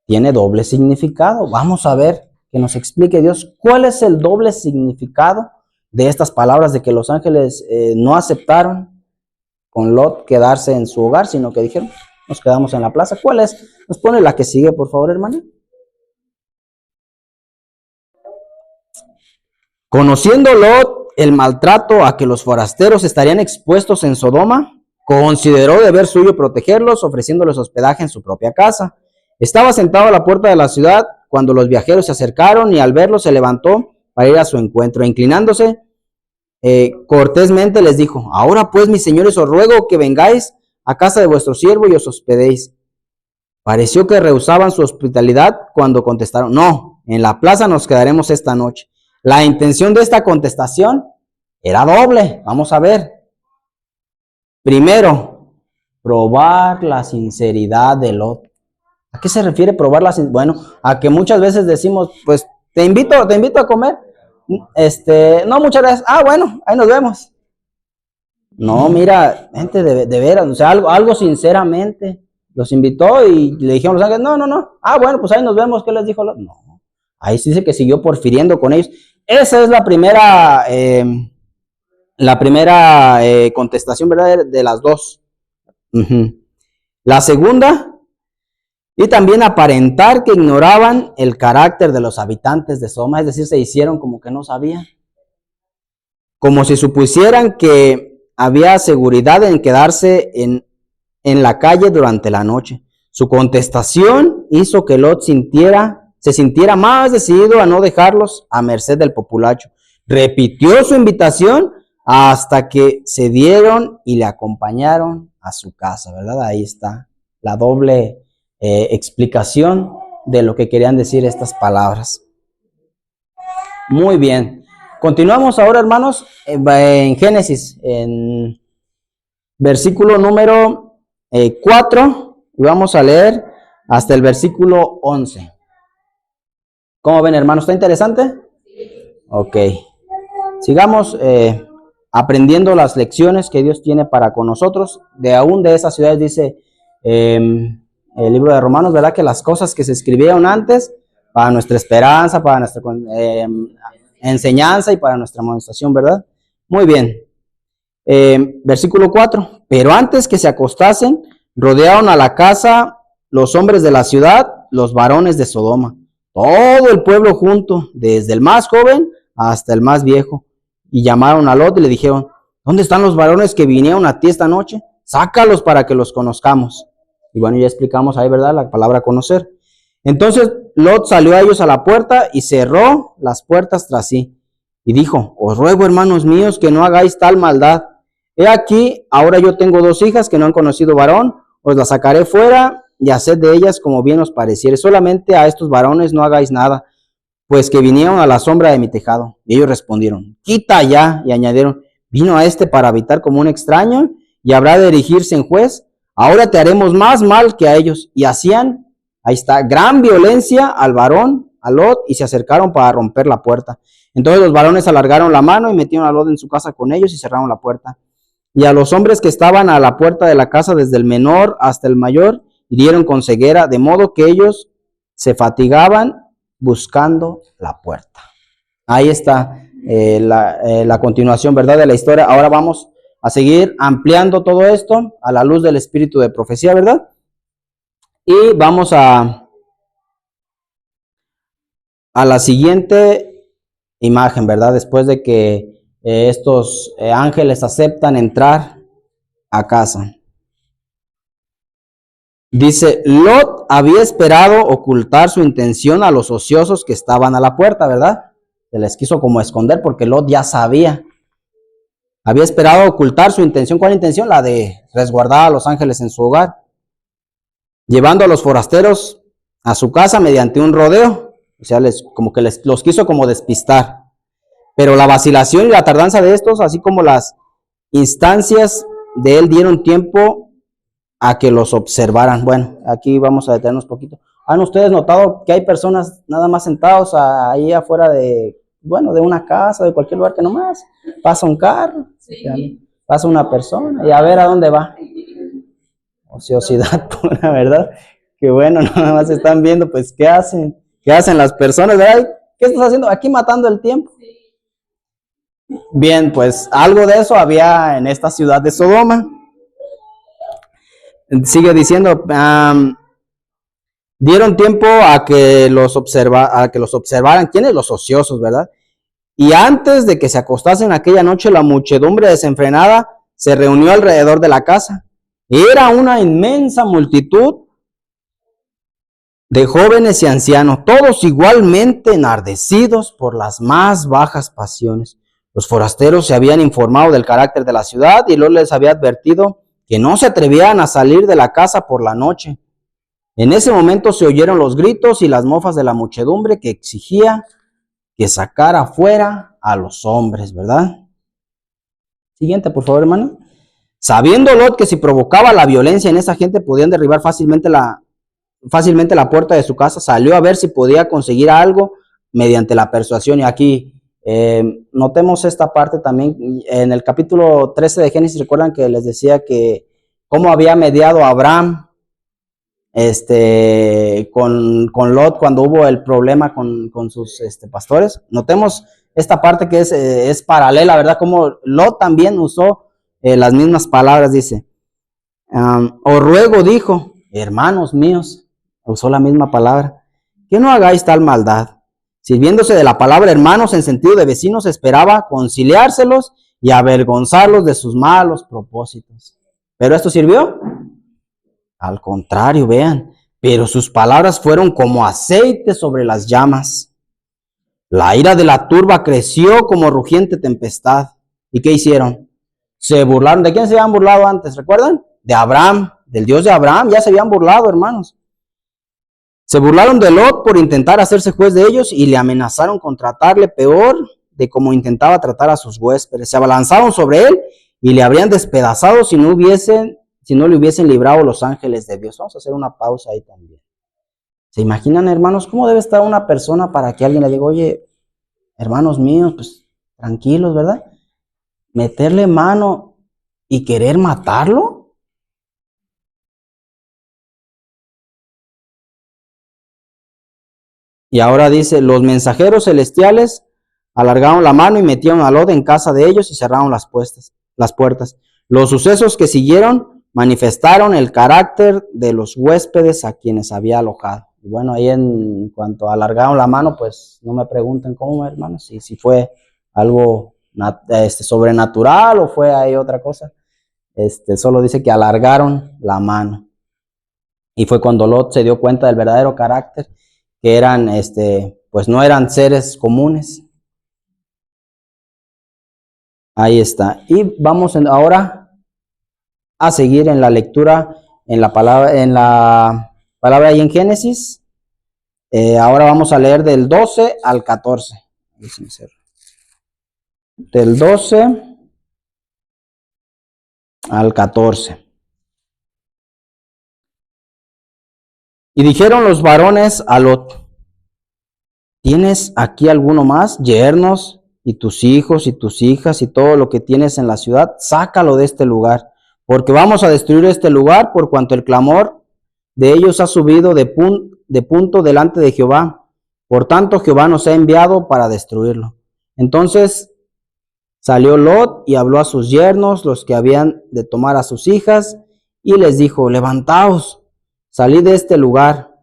Tiene doble significado. Vamos a ver que nos explique Dios cuál es el doble significado de estas palabras de que los ángeles no aceptaron con Lot quedarse en su hogar, sino que dijeron, nos quedamos en la plaza. ¿Cuál es? Nos pone la que sigue, por favor, hermano. Conociendo Lot el maltrato a que los forasteros estarían expuestos en Sodoma, consideró deber suyo protegerlos, ofreciéndoles hospedaje en su propia casa. Estaba sentado a la puerta de la ciudad cuando los viajeros se acercaron y al verlo se levantó para ir a su encuentro. Inclinándose cortésmente les dijo, ahora pues, mis señores, os ruego que vengáis a casa de vuestro siervo y os hospedéis. Pareció que rehusaban su hospitalidad cuando contestaron, no, en la plaza nos quedaremos esta noche. La intención de esta contestación era doble. Vamos a ver. Primero, probar la sinceridad de Lot. ¿A qué se refiere probar la sinceridad? Bueno, a que muchas veces decimos, pues, te invito a comer. No, muchas gracias. Ah, bueno, ahí nos vemos. No, mira, gente, de veras, o sea, algo sinceramente. Los invitó y le dijeron los ángeles, no. Ah, bueno, pues ahí nos vemos. ¿Qué les dijo Lot? No. Ahí sí dice que siguió porfiriendo con ellos. Esa es la primera contestación, ¿verdad? De las dos. La segunda, y también aparentar que ignoraban el carácter de los habitantes de Sodoma, es decir, se hicieron como que no sabían. Como si supusieran que había seguridad en quedarse en la calle durante la noche. Su contestación hizo que Lot se sintiera más decidido a no dejarlos a merced del populacho. Repitió su invitación hasta que se dieron y le acompañaron a su casa, ¿verdad? Ahí está la doble explicación de lo que querían decir estas palabras. Muy bien. Continuamos ahora, hermanos, en Génesis, en versículo número 4, y vamos a leer hasta el versículo 11. ¿Cómo ven, hermanos? ¿Está interesante? Ok. Sigamos aprendiendo las lecciones que Dios tiene para con nosotros. Aún de esas ciudades dice el libro de Romanos, ¿verdad? Que las cosas que se escribieron antes, para nuestra esperanza, para nuestra enseñanza y para nuestra amonestación, ¿verdad? Muy bien. Versículo 4. Pero antes que se acostasen, rodearon a la casa los hombres de la ciudad, los varones de Sodoma. Todo el pueblo junto, desde el más joven hasta el más viejo. Y llamaron a Lot y le dijeron, ¿dónde están los varones que vinieron a ti esta noche? Sácalos para que los conozcamos. Y bueno, ya explicamos ahí, ¿verdad? La palabra conocer. Entonces Lot salió a ellos a la puerta y cerró las puertas tras sí. Y dijo, os ruego, hermanos míos, que no hagáis tal maldad. He aquí, ahora yo tengo 2 hijas que no han conocido varón, os las sacaré fuera y haced de ellas como bien os pareciere. Solamente a estos varones no hagáis nada, pues que vinieron a la sombra de mi tejado. Y ellos respondieron, quita ya. Y añadieron, vino a este para habitar como un extraño y habrá de erigirse en juez. Ahora te haremos más mal que a ellos. Y hacían, ahí está, gran violencia al varón, a Lot, y se acercaron para romper la puerta. Entonces los varones alargaron la mano y metieron a Lot en su casa con ellos y cerraron la puerta. Y a los hombres que estaban a la puerta de la casa, desde el menor hasta el mayor, hirieron con ceguera, de modo que ellos se fatigaban buscando la puerta. Ahí está la continuación, ¿verdad?, de la historia. Ahora vamos a seguir ampliando todo esto a la luz del espíritu de profecía, ¿verdad? Y vamos a a la siguiente imagen, ¿verdad? Después de que estos ángeles aceptan entrar a casa. Dice, Lot había esperado ocultar su intención a los ociosos que estaban a la puerta, ¿verdad? Se les quiso como esconder porque Lot ya sabía. Había esperado ocultar su intención. ¿Cuál intención? La de resguardar a los ángeles en su hogar, llevando a los forasteros a su casa mediante un rodeo. O sea, los quiso como despistar. Pero la vacilación y la tardanza de estos, así como las instancias de él, dieron tiempo a que los observaran. Bueno, aquí vamos a detenernos un poquito. ¿Han ustedes notado que hay personas nada más sentados ahí afuera de una casa, de cualquier lugar, que nomás pasa un carro, sí, pasa una persona y a ver a dónde va? Ociosidad pura, ¿verdad? Que bueno, nada más están viendo, pues, ¿qué hacen? ¿Qué hacen las personas? ¿Verdad? ¿Qué estás haciendo? Aquí matando el tiempo. Bien, pues algo de eso había en esta ciudad de Sodoma. Sigue diciendo, dieron tiempo a que los observaran. ¿Quiénes? Los ociosos, ¿verdad? Y antes de que se acostasen aquella noche, la muchedumbre desenfrenada se reunió alrededor de la casa. Era una inmensa multitud de jóvenes y ancianos, todos igualmente enardecidos por las más bajas pasiones. Los forasteros se habían informado del carácter de la ciudad y Lot les había advertido que no se atrevían a salir de la casa por la noche. En ese momento se oyeron los gritos y las mofas de la muchedumbre que exigía que sacara fuera a los hombres, ¿verdad? Siguiente, por favor, hermano. Sabiendo Lot que si provocaba la violencia en esa gente podían derribar fácilmente la puerta de su casa, salió a ver si podía conseguir algo mediante la persuasión. Y aquí notemos esta parte también. En el capítulo 13 de Génesis, recuerdan que les decía que cómo había mediado Abraham con Lot cuando hubo el problema con sus pastores. Notemos esta parte que es paralela, ¿verdad? Como Lot también usó las mismas palabras, dice. Os ruego, dijo, hermanos míos, usó la misma palabra, que no hagáis tal maldad. Sirviéndose de la palabra hermanos en sentido de vecinos, esperaba conciliárselos y avergonzarlos de sus malos propósitos. ¿Pero esto sirvió? Al contrario, vean, pero sus palabras fueron como aceite sobre las llamas. La ira de la turba creció como rugiente tempestad. ¿Y qué hicieron? Se burlaron. ¿De quién se habían burlado antes? ¿Recuerdan? De Abraham, del Dios de Abraham. Ya se habían burlado, hermanos. Se burlaron de Lot por intentar hacerse juez de ellos y le amenazaron con tratarle peor de como intentaba tratar a sus huéspedes. Se abalanzaron sobre él y le habrían despedazado si no le hubiesen librado los ángeles de Dios. Vamos a hacer una pausa ahí también. ¿Se imaginan, hermanos, cómo debe estar una persona para que alguien le diga, oye, hermanos míos, pues tranquilos, ¿verdad? Meterle mano y querer matarlo? Y ahora dice, los mensajeros celestiales alargaron la mano y metieron a Lot en casa de ellos y cerraron las puertas. Los sucesos que siguieron manifestaron el carácter de los huéspedes a quienes había alojado. Y bueno, ahí en cuanto alargaron la mano, pues no me pregunten cómo, hermanos, si fue algo sobrenatural o fue ahí otra cosa. Solo dice que alargaron la mano. Y fue cuando Lot se dio cuenta del verdadero carácter, que eran, pues no eran seres comunes. Ahí está. Y vamos ahora a seguir en la lectura, en la palabra ahí en Génesis. Ahora vamos a leer del 12 al 14. Del 12 al 14. Y dijeron los varones a Lot, ¿tienes aquí alguno más, yernos, y tus hijos y tus hijas y todo lo que tienes en la ciudad? Sácalo de este lugar, porque vamos a destruir este lugar por cuanto el clamor de ellos ha subido de punto delante de Jehová. Por tanto, Jehová nos ha enviado para destruirlo. Entonces salió Lot y habló a sus yernos, los que habían de tomar a sus hijas, y les dijo, levantaos, salid de este lugar,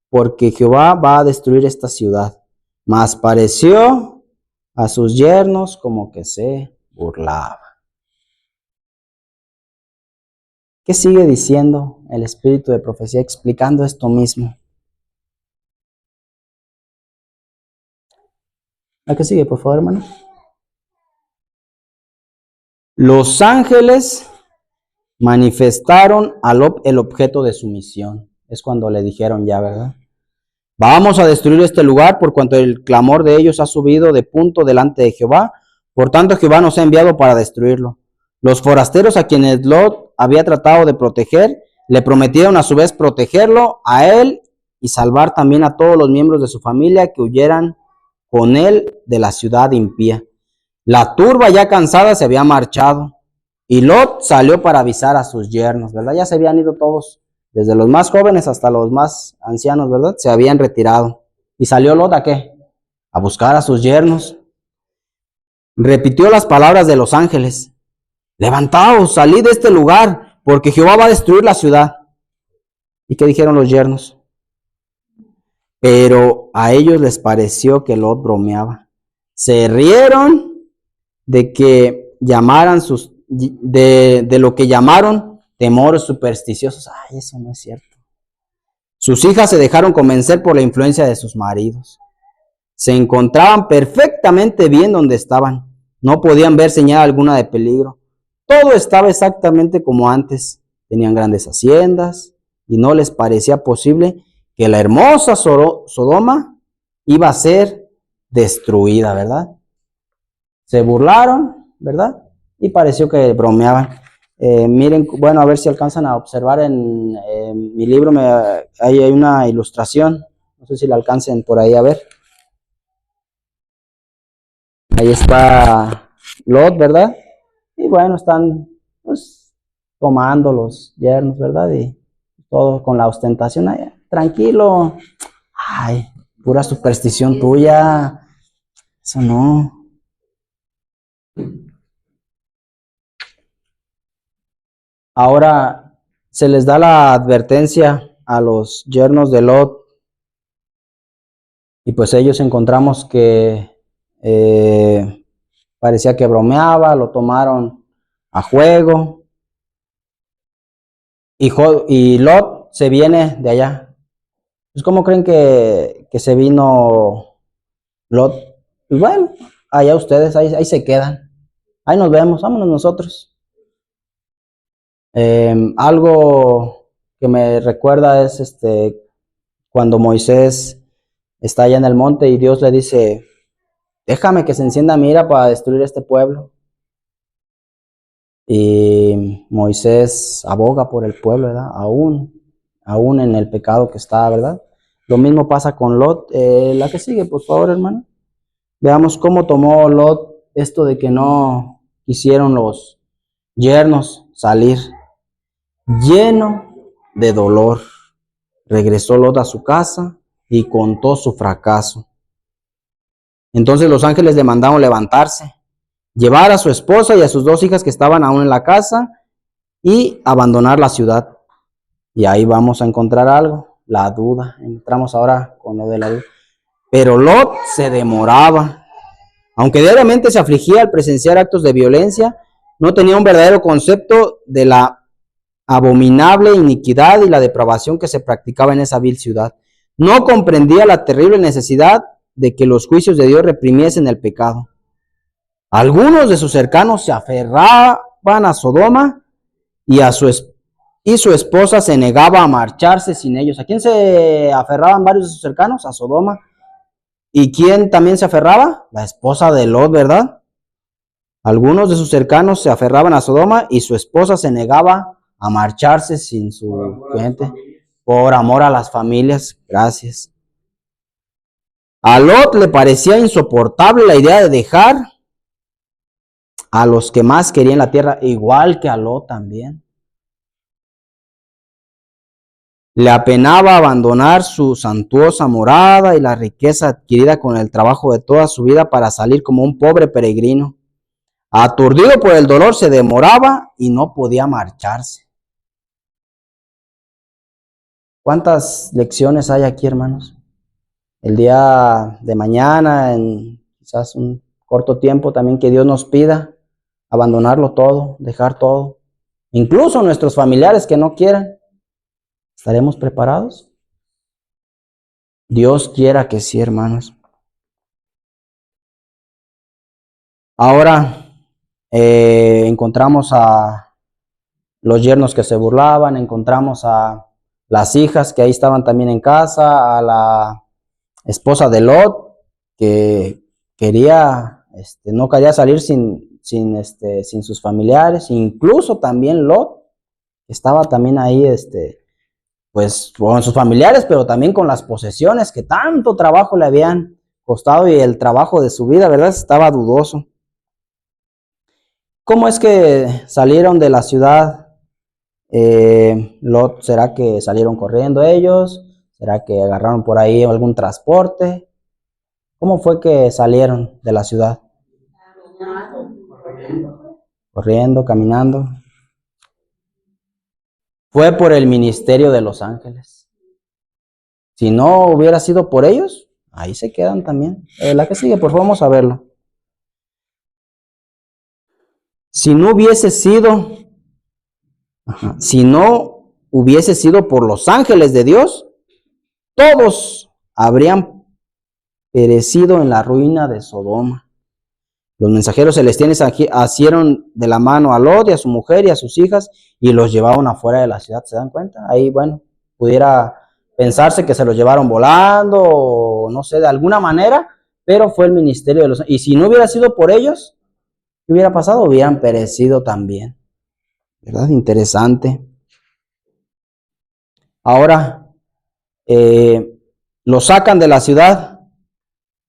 porque Jehová va a destruir esta ciudad. mas pareció a sus yernos como que se burlaba. ¿Qué sigue diciendo el espíritu de profecía explicando esto mismo? ¿La que sigue, por favor, hermano? Los ángeles manifestaron a Lot el objeto de su misión. Es cuando le dijeron ya, ¿verdad? Vamos a destruir este lugar por cuanto el clamor de ellos ha subido de punto delante de Jehová. Por tanto, Jehová nos ha enviado para destruirlo. Los forasteros a quienes Lot había tratado de proteger, le prometieron a su vez protegerlo a él y salvar también a todos los miembros de su familia que huyeran con él de la ciudad impía. La turba ya cansada se había marchado y Lot salió para avisar a sus yernos, ¿verdad? Ya se habían ido todos, desde los más jóvenes hasta los más ancianos, ¿verdad? Se habían retirado. ¿Y salió Lot a qué? A buscar a sus yernos. Repitió las palabras de los ángeles. Levantaos, salid de este lugar, porque Jehová va a destruir la ciudad. ¿Y qué dijeron los yernos? Pero a ellos les pareció que Lot bromeaba. Se rieron de que llamaran de lo que llamaron temores supersticiosos. Ay, eso no es cierto. Sus hijas se dejaron convencer por la influencia de sus maridos. Se encontraban perfectamente bien donde estaban. No podían ver señal alguna de peligro. Todo estaba exactamente como antes. Tenían grandes haciendas y no les parecía posible que la hermosa Sodoma iba a ser destruida, ¿verdad? Se burlaron, ¿verdad? Y pareció que bromeaban. Miren, bueno, a ver si alcanzan a observar en mi libro, hay una ilustración. No sé si la alcancen por ahí a ver. Ahí está Lot, ¿verdad? Y bueno, están pues tomando los yernos, ¿verdad? Y todo con la ostentación. Ay, tranquilo. Ay, pura superstición tuya. Eso no. Ahora se les da la advertencia a los yernos de Lot. Y pues ellos encontramos que parecía que bromeaba, lo tomaron a juego. Y Lot se viene de allá. Pues ¿cómo creen que se vino Lot? Pues bueno, allá ustedes, ahí se quedan. Ahí nos vemos, vámonos nosotros. Algo que me recuerda es cuando Moisés está allá en el monte y Dios le dice, déjame que se encienda mi ira para destruir este pueblo. Y Moisés aboga por el pueblo, ¿verdad? Aún en el pecado que está, ¿verdad? Lo mismo pasa con Lot. La que sigue, por favor, hermano. Veamos cómo tomó Lot esto de que no quisieron los yernos salir. Lleno de dolor, regresó Lot a su casa y contó su fracaso. Entonces los ángeles le mandaron levantarse, llevar a su esposa y a sus 2 hijas que estaban aún en la casa y abandonar la ciudad. Y ahí vamos a encontrar algo, la duda. Entramos ahora con lo de la duda. Pero Lot se demoraba. Aunque diariamente se afligía al presenciar actos de violencia, no tenía un verdadero concepto de la abominable iniquidad y la depravación que se practicaba en esa vil ciudad. No comprendía la terrible necesidad de que los juicios de Dios reprimiesen el pecado. Algunos de sus cercanos se aferraban a Sodoma y su esposa se negaba a marcharse sin ellos. ¿A quién se aferraban varios de sus cercanos? A Sodoma. ¿Y quién también se aferraba? La esposa de Lot, ¿verdad? Algunos de sus cercanos se aferraban a Sodoma y su esposa se negaba a marcharse sin su gente. Por amor a las familias. Gracias. A Lot le parecía insoportable la idea de dejar a los que más querían la tierra, igual que a Lot también. Le apenaba abandonar su suntuosa morada y la riqueza adquirida con el trabajo de toda su vida para salir como un pobre peregrino. Aturdido por el dolor, se demoraba y no podía marcharse. ¿Cuántas lecciones hay aquí, hermanos? el día de mañana, en quizás un corto tiempo también, que Dios nos pida abandonarlo todo, dejar todo, incluso nuestros familiares que no quieran. ¿Estaremos preparados? Dios quiera que sí, hermanos. Ahora encontramos a los yernos que se burlaban, encontramos a las hijas que ahí estaban también en casa, a la esposa de Lot que quería, no quería salir sin sus familiares, incluso también Lot estaba también ahí, pues con sus familiares, pero también con las posesiones que tanto trabajo le habían costado y el trabajo de su vida, ¿verdad? Estaba dudoso. ¿Cómo es que salieron de la ciudad? Lot, ¿será que salieron corriendo ellos? ¿Será que agarraron por ahí algún transporte? ¿Cómo fue que salieron de la ciudad? Corriendo, caminando. Fue por el ministerio de los ángeles. Si no hubiera sido por ellos, ahí se quedan también. La que sigue, por favor, vamos a verlo. Si no hubiese sido por los ángeles de Dios, todos habrían perecido en la ruina de Sodoma. Los mensajeros celestiales asieron de la mano a Lot y a su mujer y a sus hijas y los llevaron afuera de la ciudad. ¿Se dan cuenta? Ahí, bueno, pudiera pensarse que se los llevaron volando o no sé, de alguna manera, pero fue el ministerio de los ángeles. Y si no hubiera sido por ellos, ¿qué hubiera pasado? Hubieran perecido también. ¿Verdad? Interesante. Ahora, los sacan de la ciudad.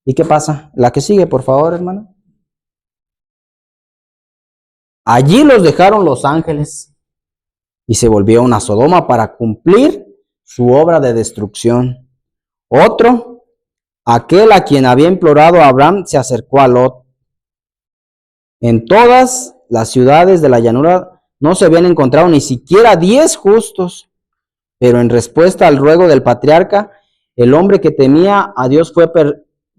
¿Y qué pasa? La que sigue, por favor, hermano. Allí los dejaron los ángeles y se volvió una Sodoma para cumplir su obra de destrucción. Otro, aquel a quien había implorado a Abraham, se acercó a Lot. En todas las ciudades de la llanura no se habían encontrado ni siquiera 10 justos, pero en respuesta al ruego del patriarca, el hombre que temía a Dios fue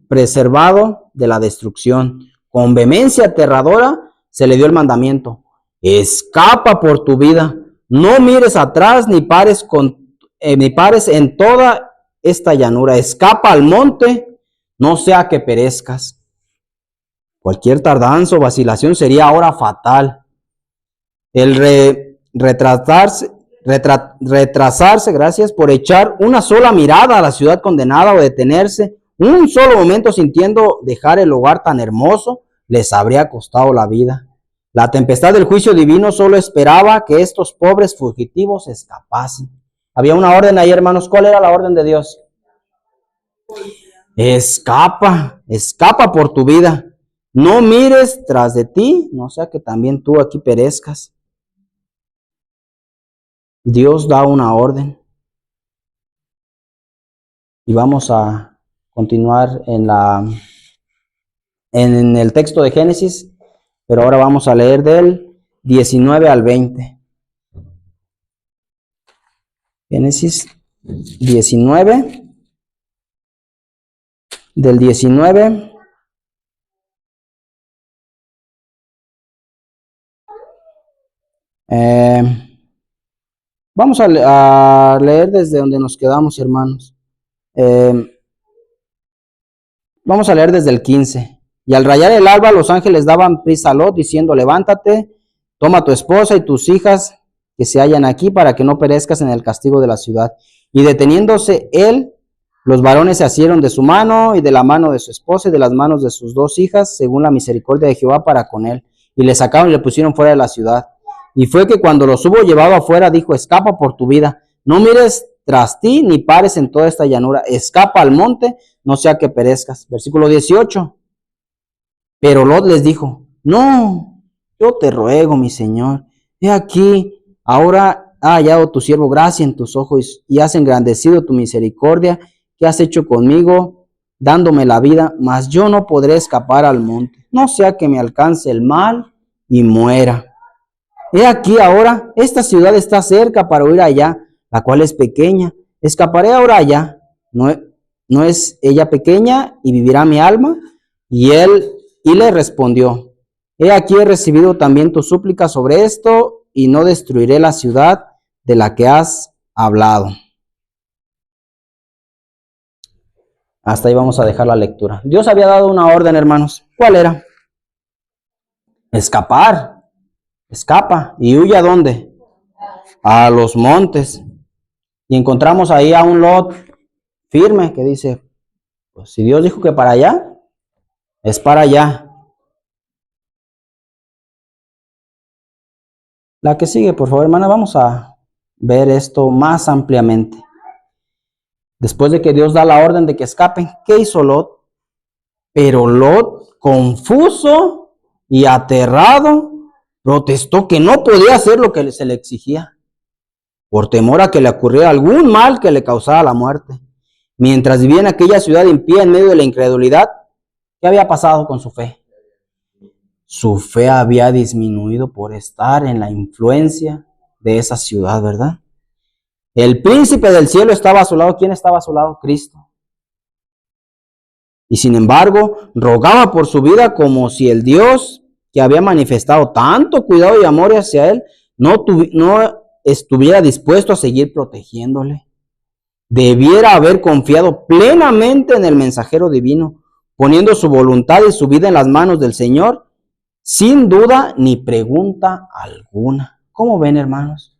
preservado de la destrucción. Con vehemencia aterradora se le dio el mandamiento: escapa por tu vida, no mires atrás ni pares en toda esta llanura, escapa al monte, no sea que perezcas. Cualquier tardanza o vacilación sería ahora fatal. El retrasarse, gracias, por echar una sola mirada a la ciudad condenada o detenerse un solo momento sintiendo dejar el lugar tan hermoso, les habría costado la vida. La tempestad del juicio divino solo esperaba que estos pobres fugitivos escapasen. Había una orden ahí, hermanos. ¿Cuál era la orden de Dios? Escapa, escapa por tu vida. No mires tras de ti, no sea que también tú aquí perezcas. Dios da una orden. Y vamos a continuar en el texto de Génesis, pero ahora vamos a leer del 19 al 20. Génesis 19, del 19 vamos a leer desde donde nos quedamos, hermanos. Vamos a leer desde el 15. Y al rayar el alba, los ángeles daban prisa a Lot, diciendo: levántate, toma a tu esposa y tus hijas que se hallan aquí, para que no perezcas en el castigo de la ciudad. Y deteniéndose él, los varones se asieron de su mano y de la mano de su esposa y de las manos de sus 2 hijas, según la misericordia de Jehová para con él. Y le sacaron y le pusieron fuera de la ciudad. Y fue que cuando los hubo llevado afuera, dijo: escapa por tu vida, no mires tras ti, ni pares en toda esta llanura, escapa al monte, no sea que perezcas. Versículo 18. Pero Lot les dijo: no, yo te ruego, mi señor, he aquí, ahora ha hallado tu siervo gracia en tus ojos y has engrandecido tu misericordia que has hecho conmigo, dándome la vida, mas yo no podré escapar al monte, no sea que me alcance el mal y muera. He aquí ahora, esta ciudad está cerca para huir allá, la cual es pequeña. Escaparé ahora allá, ¿no es ella pequeña y vivirá mi alma? Y le respondió, he aquí he recibido también tu súplica sobre esto, y no destruiré la ciudad de la que has hablado. Hasta ahí vamos a dejar la lectura. Dios había dado una orden, hermanos. ¿Cuál era? Escapar. Escapa. ¿Y huye a dónde? A los montes. Y encontramos ahí a un Lot firme que dice, pues si Dios dijo que para allá, es para allá. La que sigue, por favor, hermana, vamos a ver esto más ampliamente. Después de que Dios da la orden de que escapen, ¿qué hizo Lot? Pero Lot, confuso y aterrado, protestó que no podía hacer lo que se le exigía, por temor a que le ocurriera algún mal que le causara la muerte. Mientras vivía en aquella ciudad impía en medio de la incredulidad, ¿qué había pasado con su fe? Su fe había disminuido por estar en la influencia de esa ciudad, ¿verdad? El príncipe del cielo estaba a su lado. ¿Quién estaba a su lado? Cristo. Y sin embargo, rogaba por su vida como si el Dios que había manifestado tanto cuidado y amor hacia él no estuviera dispuesto a seguir protegiéndole. Debiera haber confiado plenamente en el mensajero divino, poniendo su voluntad y su vida en las manos del Señor, sin duda ni pregunta alguna. ¿Cómo ven, hermanos?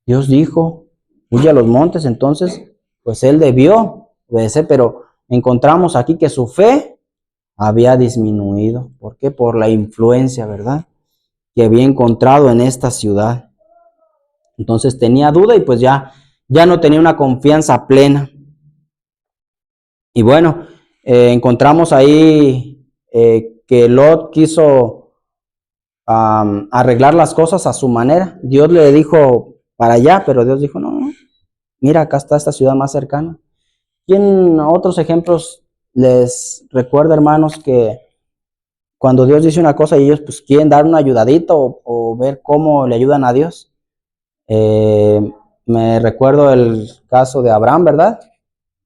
Dios dijo, huye a los montes, entonces, pues él debió obedecer, pero encontramos aquí que su fe había disminuido. ¿Por qué? Por la influencia, ¿verdad?, que había encontrado en esta ciudad. Entonces tenía duda y pues ya no tenía una confianza plena. Y bueno, encontramos ahí que Lot quiso arreglar las cosas a su manera. Dios le dijo para allá, pero Dios dijo, no, mira, acá está esta ciudad más cercana. ¿Quién otros ejemplos les recuerda, hermanos, que cuando Dios dice una cosa y ellos pues quieren dar una ayudadita o ver cómo le ayudan a Dios? Me recuerdo el caso de Abraham, ¿verdad?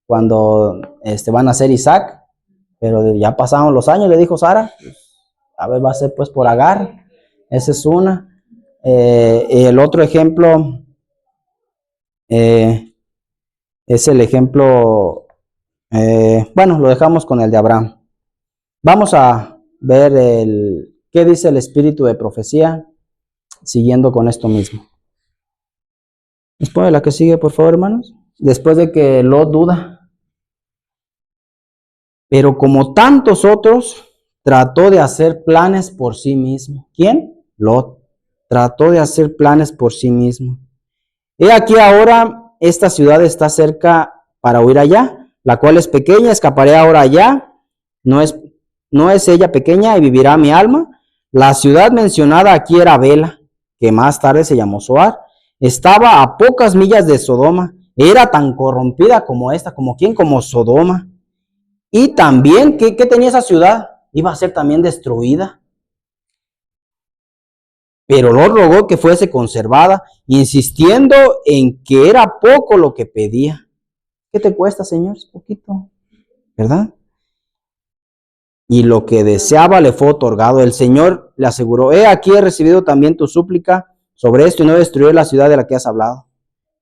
Cuando van a nacer Isaac, pero ya pasaron los años, le dijo Sara, a ver, va a ser pues por Agar. Esa es una. El otro ejemplo es el ejemplo, bueno, lo dejamos con el de Abraham. Vamos a ver qué dice el espíritu de profecía, siguiendo con esto mismo. Después de la que sigue, por favor, hermanos. Después de que Lot duda, pero como tantos otros, trató de hacer planes por sí mismo. ¿Quién? Lot. Trató de hacer planes por sí mismo. He aquí ahora, esta ciudad está cerca para huir allá, la cual es pequeña, escaparé ahora allá. No es ella pequeña y vivirá mi alma. La ciudad mencionada aquí era Bela, que más tarde se llamó Zoar. Estaba a pocas millas de Sodoma. Era tan corrompida como esta. ¿Como quién? Como Sodoma. Y también, ¿qué tenía esa ciudad? Iba a ser también destruida. Pero Lot rogó que fuese conservada, insistiendo en que era poco lo que pedía. ¿Qué te cuesta, Señor? Es poquito, ¿verdad? Y lo que deseaba le fue otorgado. El Señor le aseguró, he aquí he recibido también tu súplica sobre esto y no destruiré la ciudad de la que has hablado.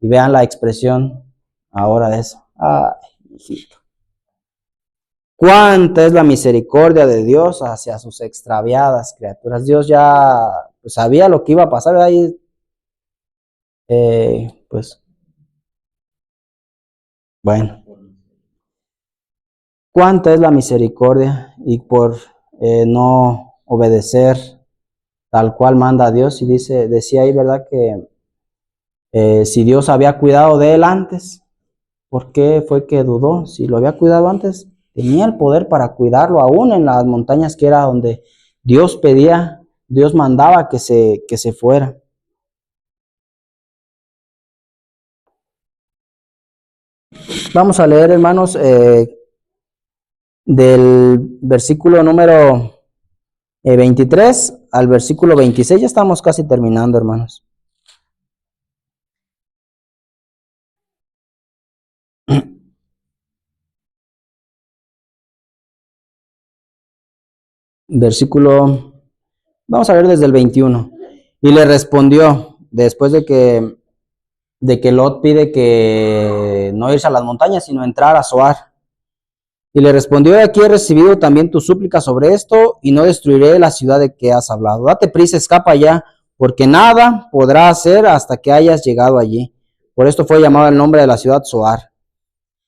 Y vean la expresión ahora de eso. Ay, hijito. Cuánta es la misericordia de Dios hacia sus extraviadas criaturas. Dios ya sabía lo que iba a pasar. Ahí, pues, bueno. Cuánta es la misericordia y por no obedecer tal cual manda a Dios. Y decía ahí, ¿verdad?, que si Dios había cuidado de él antes, ¿por qué fue que dudó? Si lo había cuidado antes, tenía el poder para cuidarlo, aún en las montañas que era donde Dios pedía, Dios mandaba que se fuera. Vamos a leer, hermanos, del versículo número 23 al versículo 26. Ya estamos casi terminando, hermanos. versículo, vamos a ver desde el 21. Y le respondió, después de que Lot pide que no irse a las montañas, sino entrar a Zoar. Y le respondió, aquí he recibido también tu súplica sobre esto, y no destruiré la ciudad de que has hablado. Date prisa, escapa ya, porque nada podrá hacer hasta que hayas llegado allí. Por esto fue llamado el nombre de la ciudad Zoar.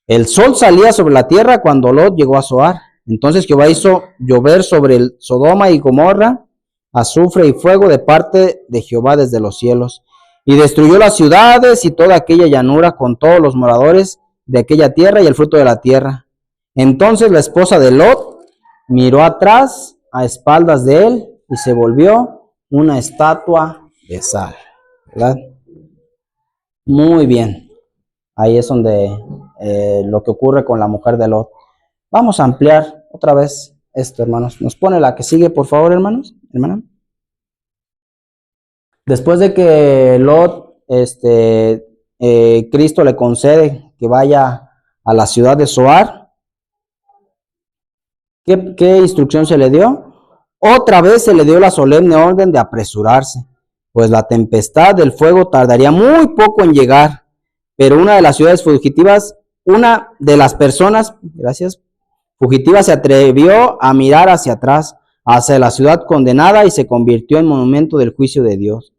El sol salía sobre la tierra cuando Lot llegó a Zoar. Entonces Jehová hizo llover sobre el Sodoma y Gomorra azufre y fuego de parte de Jehová desde los cielos. Y destruyó las ciudades y toda aquella llanura con todos los moradores de aquella tierra y el fruto de la tierra. Entonces la esposa de Lot miró atrás a espaldas de él y se volvió una estatua de sal. ¿Verdad? Muy bien. Ahí es donde lo que ocurre con la mujer de Lot. Vamos a ampliar otra vez esto, hermanos. Nos pone la que sigue, por favor, hermanos. Hermana. Después de que Lot, Cristo le concede que vaya a la ciudad de Zoar, ¿qué instrucción se le dio? Otra vez se le dio la solemne orden de apresurarse, pues la tempestad del fuego tardaría muy poco en llegar. Pero una de las ciudades fugitivas, una de las personas, gracias, fugitivas se atrevió a mirar hacia atrás, hacia la ciudad condenada y se convirtió en monumento del juicio de Dios.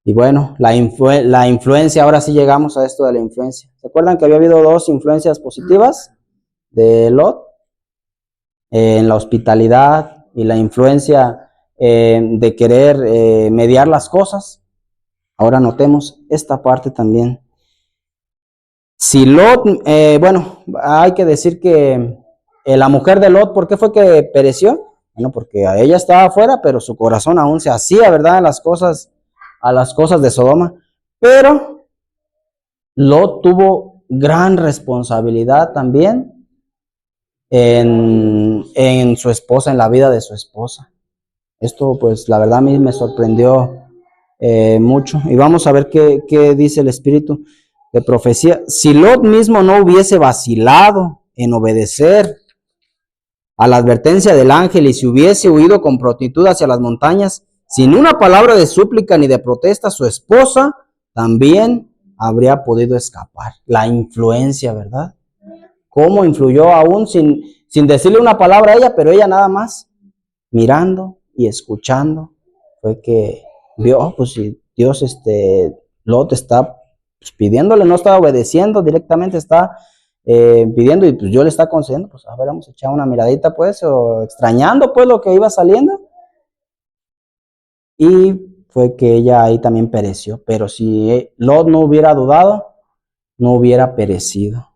Y bueno, la influencia, ahora sí llegamos a esto de la influencia. ¿Se acuerdan que había habido dos influencias positivas de Lot? En la hospitalidad y la influencia de querer mediar las cosas. Ahora notemos esta parte también. Si Lot, bueno, hay que decir que la mujer de Lot, ¿por qué fue que pereció? Bueno, porque a ella estaba afuera, pero su corazón aún se hacía, ¿verdad? a las cosas de Sodoma. Pero Lot tuvo gran responsabilidad también en su esposa, en la vida de su esposa. Esto, pues, la verdad a mí me sorprendió mucho. Y vamos a ver qué dice el Espíritu de profecía. Si Lot mismo no hubiese vacilado en obedecer a la advertencia del ángel y si hubiese huido con prontitud hacia las montañas, sin una palabra de súplica ni de protesta, su esposa también habría podido escapar. La influencia, ¿verdad? ¿Cómo influyó aún sin decirle una palabra a ella, pero ella nada más mirando y escuchando fue que vio, pues si Dios, Lot está pues, pidiéndole, no está obedeciendo directamente, está pidiendo y pues yo le está concediendo, pues a ver, vamos a echar una miradita pues, o extrañando pues lo que iba saliendo. Y fue que ella ahí también pereció, pero si Lot no hubiera dudado, no hubiera perecido.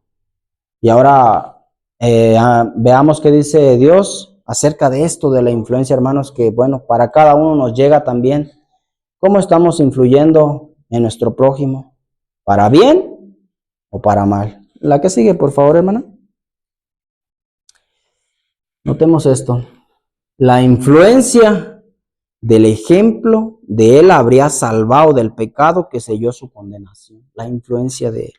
Y ahora veamos qué dice Dios acerca de esto, de la influencia, hermanos, que bueno, para cada uno nos llega también. ¿Cómo estamos influyendo en nuestro prójimo? ¿Para bien o para mal? La que sigue, por favor, hermana. Notemos esto. La influencia del ejemplo de él habría salvado del pecado que selló su condenación. La influencia de él.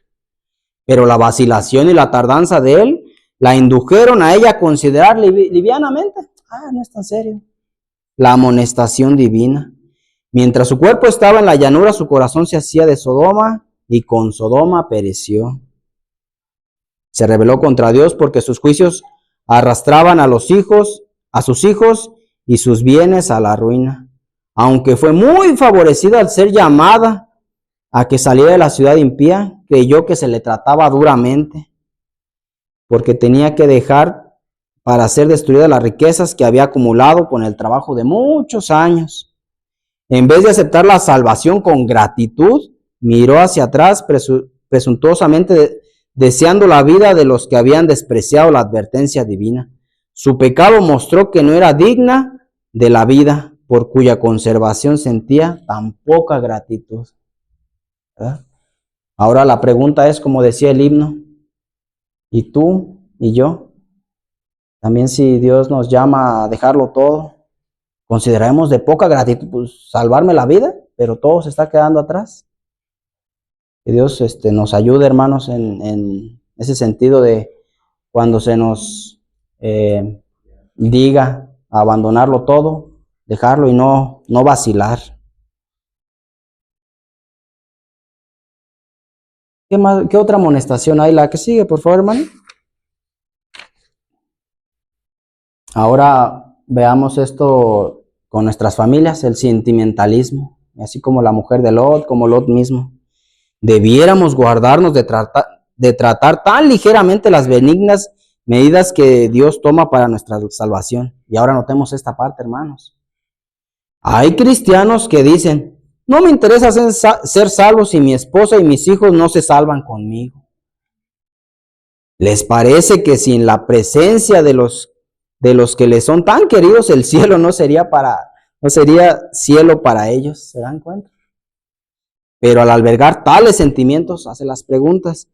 Pero la vacilación y la tardanza de él la indujeron a ella a considerar livianamente. No es tan serio. La amonestación divina. Mientras su cuerpo estaba en la llanura, su corazón se hacía de Sodoma y con Sodoma pereció. Se rebeló contra Dios porque sus juicios arrastraban a sus hijos y sus bienes a la ruina. Aunque fue muy favorecida al ser llamada a que saliera de la ciudad impía, creyó que se le trataba duramente, porque tenía que dejar para ser destruidas las riquezas que había acumulado con el trabajo de muchos años. En vez de aceptar la salvación con gratitud, miró hacia atrás presuntuosamente deseando la vida de los que habían despreciado la advertencia divina. Su pecado mostró que no era digna de la vida, por cuya conservación sentía tan poca gratitud. ¿Verdad? Ahora la pregunta es, como decía el himno, ¿y tú y yo? También si Dios nos llama a dejarlo todo, consideraremos de poca gratitud, pues salvarme la vida, pero todo se está quedando atrás. Que Dios nos ayude, hermanos, en ese sentido de cuando se nos diga a abandonarlo todo, dejarlo y no vacilar. ¿Qué otra amonestación hay? La que sigue, por favor, hermano. Ahora veamos esto con nuestras familias, el sentimentalismo, así como la mujer de Lot, como Lot mismo. Debiéramos guardarnos de tratar tan ligeramente las benignas medidas que Dios toma para nuestra salvación. Y ahora notemos esta parte, hermanos. Hay cristianos que dicen, no me interesa ser salvo si mi esposa y mis hijos no se salvan conmigo. ¿Les parece que sin la presencia de los que les son tan queridos, el cielo no sería cielo para ellos? ¿Se dan cuenta? Pero al albergar tales sentimientos, hace las preguntas,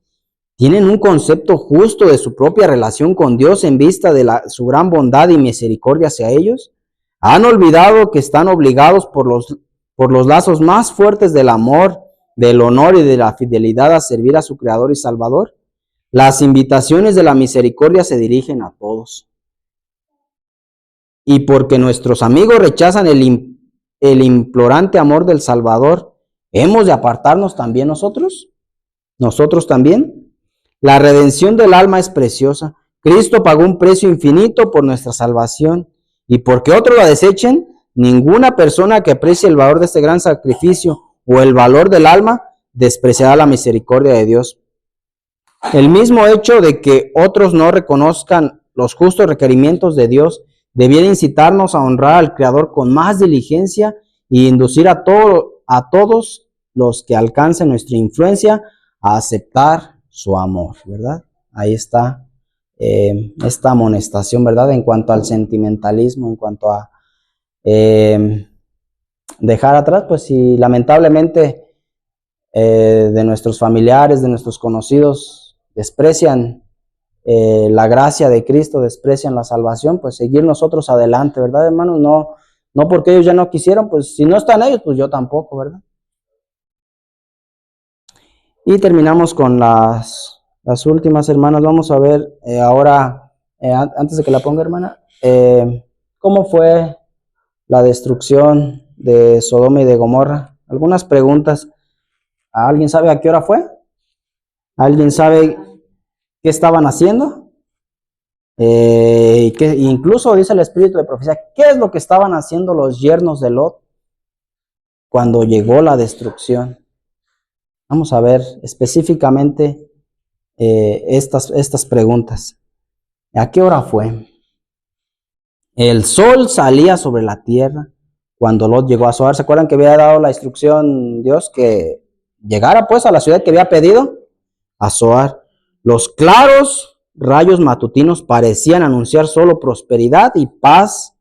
¿tienen un concepto justo de su propia relación con Dios en vista de su gran bondad y misericordia hacia ellos? ¿Han olvidado que están obligados por los lazos más fuertes del amor, del honor y de la fidelidad a servir a su Creador y Salvador? Las invitaciones de la misericordia se dirigen a todos. Y porque nuestros amigos rechazan el implorante amor del Salvador, ¿hemos de apartarnos también nosotros? ¿Nosotros también? La redención del alma es preciosa. Cristo pagó un precio infinito por nuestra salvación. Y porque otros la desechen, ninguna persona que aprecie el valor de este gran sacrificio o el valor del alma despreciará la misericordia de Dios. El mismo hecho de que otros no reconozcan los justos requerimientos de Dios debiera incitarnos a honrar al Creador con más diligencia y inducir a todos los que alcancen nuestra influencia a aceptar su amor, ¿verdad? Ahí está esta amonestación, ¿verdad? En cuanto al sentimentalismo, en cuanto a dejar atrás, pues si lamentablemente de nuestros familiares, de nuestros conocidos, desprecian la gracia de Cristo, desprecian la salvación, pues seguir nosotros adelante, ¿verdad, hermanos? No porque ellos ya no quisieron, pues si no están ellos, pues yo tampoco, ¿verdad? Y terminamos con las últimas, hermanas. Vamos a ver ahora, antes de que la ponga, hermana, cómo fue la destrucción de Sodoma y de Gomorra. Algunas preguntas. ¿Alguien sabe a qué hora fue? ¿Alguien sabe qué estaban haciendo? Incluso dice el espíritu de profecía, ¿qué es lo que estaban haciendo los yernos de Lot cuando llegó la destrucción? Vamos a ver específicamente estas preguntas. ¿A qué hora fue? El sol salía sobre la tierra cuando Lot llegó a Zoar. ¿Se acuerdan que había dado la instrucción Dios que llegara pues a la ciudad que había pedido? A Zoar. Los claros rayos matutinos parecían anunciar solo prosperidad y paz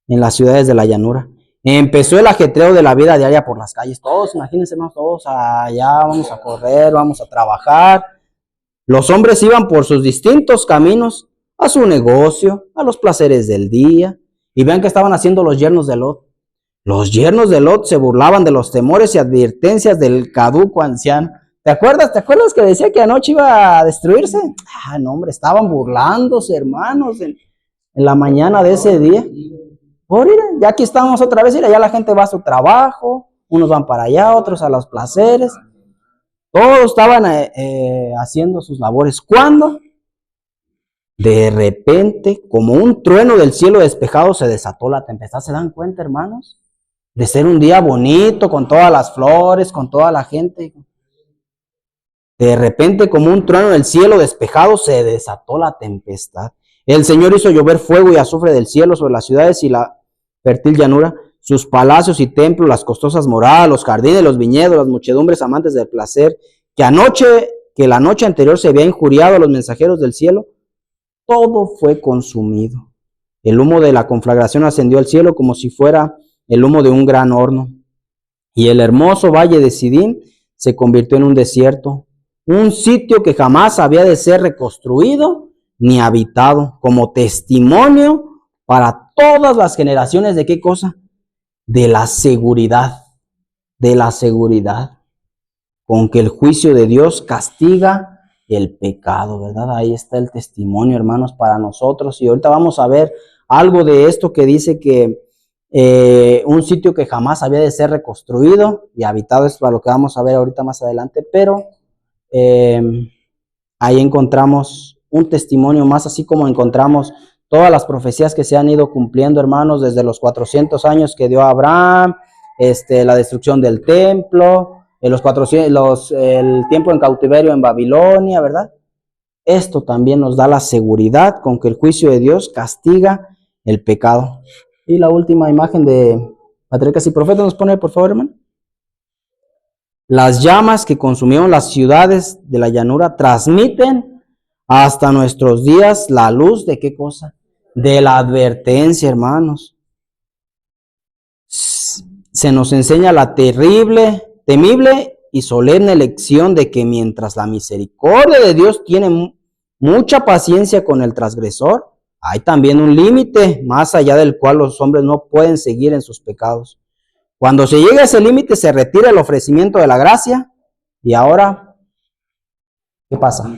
en las ciudades de la llanura. Empezó el ajetreo de la vida diaria por las calles. Todos, imagínense, ¿no? Todos allá, vamos a correr, vamos a trabajar. Los hombres iban por sus distintos caminos, a su negocio, a los placeres del día. Y vean qué estaban haciendo los yernos de Lot. Los yernos de Lot se burlaban de los temores y advertencias del caduco anciano. ¿Te acuerdas que decía que anoche iba a destruirse? No, hombre, estaban burlándose, hermanos, en la mañana de ese día. Mira, ya aquí estamos otra vez, mira, ya la gente va a su trabajo, unos van para allá, otros a los placeres. Todos estaban haciendo sus labores. ¿Cuándo? De repente, como un trueno del cielo despejado, se desató la tempestad. ¿Se dan cuenta, hermanos? De ser un día bonito, con todas las flores, con toda la gente. De repente, como un trueno del cielo despejado, se desató la tempestad. El Señor hizo llover fuego y azufre del cielo sobre las ciudades y la fértil llanura, sus palacios y templos, las costosas moradas, los jardines, los viñedos, las muchedumbres amantes del placer, que la noche anterior se había injuriado a los mensajeros del cielo, todo fue consumido. El humo de la conflagración ascendió al cielo como si fuera el humo de un gran horno. Y el hermoso valle de Sidín se convirtió en un desierto, un sitio que jamás había de ser reconstruido ni habitado, como testimonio para todas las generaciones de ¿qué cosa? De la seguridad con que el juicio de Dios castiga el pecado, ¿verdad? Ahí está el testimonio, hermanos, para nosotros. Y ahorita vamos a ver algo de esto que dice que un sitio que jamás había de ser reconstruido y habitado, es para lo que vamos a ver ahorita más adelante, pero ahí encontramos un testimonio más, así como encontramos todas las profecías que se han ido cumpliendo, hermanos, desde los 400 años que dio Abraham, la destrucción del templo, el tiempo en cautiverio en Babilonia, ¿verdad? Esto también nos da la seguridad con que el juicio de Dios castiga el pecado. Y la última imagen de Patriarcas y Profetas, ¿nos pone por favor, hermano? Las llamas que consumieron las ciudades de la llanura transmiten hasta nuestros días la luz de ¿qué cosa? De la advertencia, hermanos. Se nos enseña la temible y solemne lección de que mientras la misericordia de Dios tiene mucha paciencia con el transgresor, hay también un límite más allá del cual los hombres no pueden seguir en sus pecados. Cuando se llega a ese límite, se retira el ofrecimiento de la gracia y ahora, ¿qué pasa?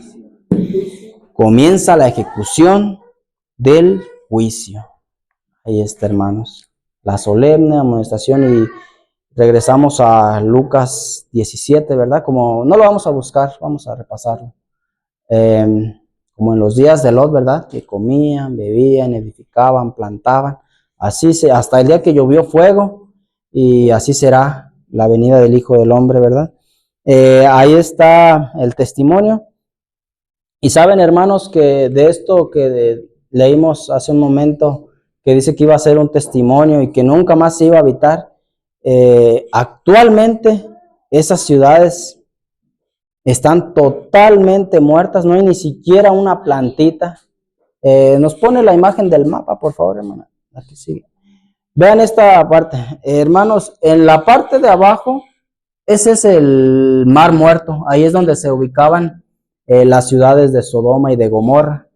Comienza la ejecución del juicio. Ahí está, hermanos, la solemne amonestación. Y regresamos a Lucas 17, ¿verdad? Como no lo vamos a buscar, vamos a repasarlo. Como en los días de Lot, ¿verdad? Que comían, bebían, edificaban, plantaban. Así hasta el día que llovió fuego, y así será la venida del Hijo del Hombre, ¿verdad? Ahí está el testimonio. Y saben, hermanos, que de esto que leímos hace un momento, que dice que iba a ser un testimonio y que nunca más se iba a habitar, actualmente esas ciudades están totalmente muertas, no hay ni siquiera una plantita. Nos pone la imagen del mapa, por favor, hermana. Aquí sigue. Vean esta parte, hermanos, en la parte de abajo, ese es el Mar Muerto, ahí es donde se ubicaban las ciudades de Sodoma y de Gomorra,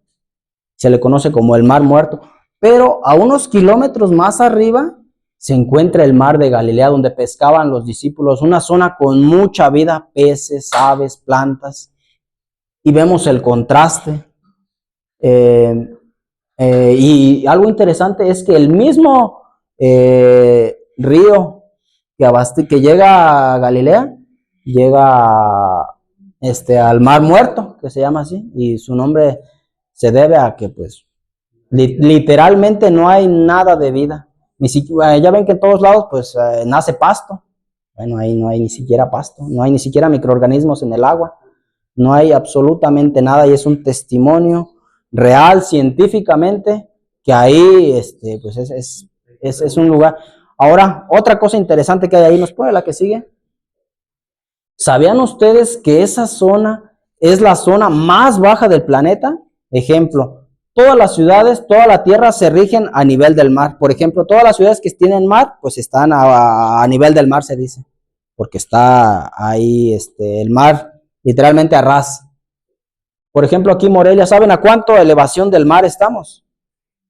se le conoce como el Mar Muerto, pero a unos kilómetros más arriba se encuentra el Mar de Galilea, donde pescaban los discípulos, una zona con mucha vida, peces, aves, plantas, y vemos el contraste. Y algo interesante es que el mismo río que llega a Galilea, llega al Mar Muerto, que se llama así, y su nombre se debe a que pues literalmente no hay nada de vida. Ni siquiera, ya ven que en todos lados pues nace pasto. Bueno, ahí no hay ni siquiera pasto, no hay ni siquiera microorganismos en el agua, no hay absolutamente nada, y es un testimonio real, científicamente, que ahí pues es un lugar. Ahora, otra cosa interesante que hay ahí, ¿nos pone la que sigue? ¿Sabían ustedes que esa zona es la zona más baja del planeta? Ejemplo, todas las ciudades, toda la tierra se rigen a nivel del mar. Por ejemplo, todas las ciudades que tienen mar, pues están a nivel del mar, se dice, porque está ahí el mar literalmente a ras. Por ejemplo, aquí Morelia, ¿saben a cuánto elevación del mar estamos?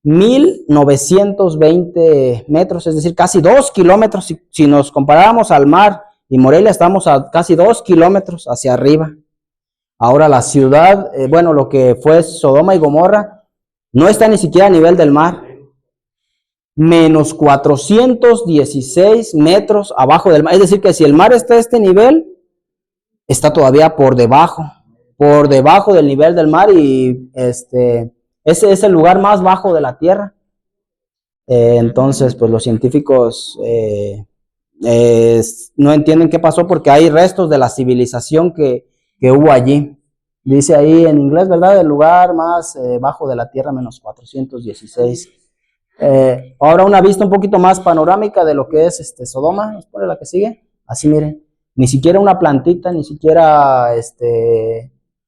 1920 metros, es decir, casi 2 kilómetros. Si nos comparáramos al mar y Morelia, estamos a casi 2 kilómetros hacia arriba. Ahora la ciudad, lo que fue Sodoma y Gomorra, no está ni siquiera a nivel del mar. Menos 416 metros abajo del mar. Es decir, que si el mar está a este nivel, está todavía por debajo del nivel del mar, y ese es el lugar más bajo de la tierra. Entonces, pues los científicos no entienden qué pasó, porque hay restos de la civilización que hubo allí. Dice ahí en inglés, ¿verdad? El lugar más bajo de la tierra, menos 416. Ahora una vista un poquito más panorámica de lo que es Sodoma. ¿Nos pone la que sigue? Así, miren. Ni siquiera una plantita, ni siquiera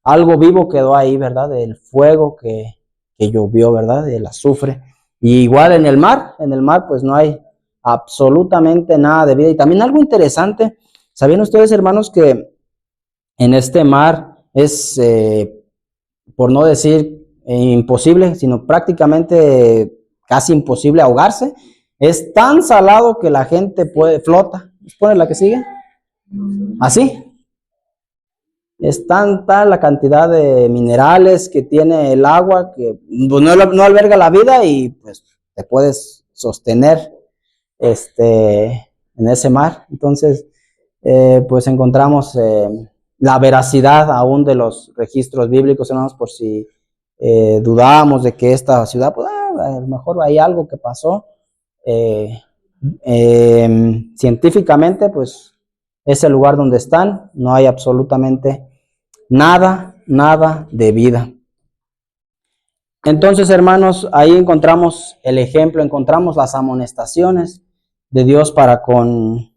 algo vivo quedó ahí, ¿verdad? Del fuego que llovió, ¿verdad? Del azufre. Y igual en el mar pues no hay absolutamente nada de vida. Y también algo interesante, ¿sabían ustedes, hermanos, que en este mar es, por no decir imposible, sino prácticamente casi imposible ahogarse? Es tan salado que la gente flota. ¿Nos pone la que sigue? Así. Es tanta la cantidad de minerales que tiene el agua que pues, no alberga la vida, y pues te puedes sostener en ese mar. Entonces, pues encontramos la veracidad aún de los registros bíblicos, hermanos, por si dudábamos de que esta ciudad, pues a lo mejor hay algo que pasó. Científicamente, pues es el lugar donde están, no hay absolutamente nada de vida. Entonces, hermanos, ahí encontramos el ejemplo, encontramos las amonestaciones de Dios para con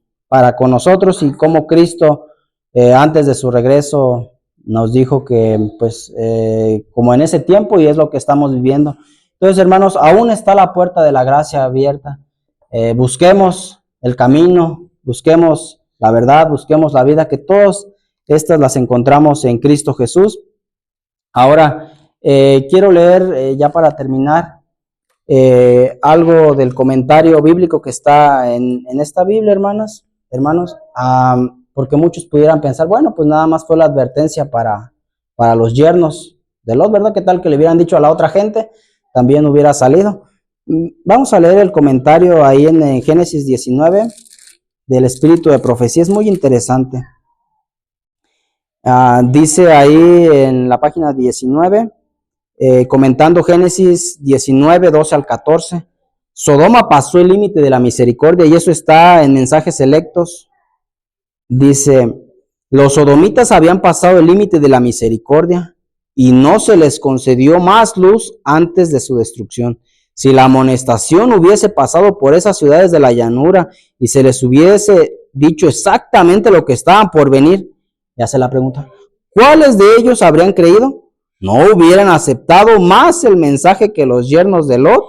nosotros, y cómo Cristo antes de su regreso nos dijo que pues como en ese tiempo, y es lo que estamos viviendo. Entonces, hermanos, aún está la puerta de la gracia abierta. Busquemos el camino, busquemos la verdad, busquemos la vida, que todas estas las encontramos en Cristo Jesús. Ahora, quiero leer, ya para terminar, algo del comentario bíblico que está en esta Biblia, hermanos, porque muchos pudieran pensar, bueno, pues nada más fue la advertencia para los yernos de Lot, ¿verdad? ¿Qué tal que le hubieran dicho a la otra gente? También hubiera salido. Vamos a leer el comentario ahí en Génesis 19 del espíritu de profecía, es muy interesante. Dice ahí en la página 19, comentando Génesis 19, 12 al 14, Sodoma pasó el límite de la misericordia, y eso está en Mensajes Selectos. Dice, los sodomitas habían pasado el límite de la misericordia y no se les concedió más luz antes de su destrucción. Si la amonestación hubiese pasado por esas ciudades de la llanura y se les hubiese dicho exactamente lo que estaban por venir, ya se la pregunta, ¿cuáles de ellos habrían creído? No hubieran aceptado más el mensaje que los yernos de Lot,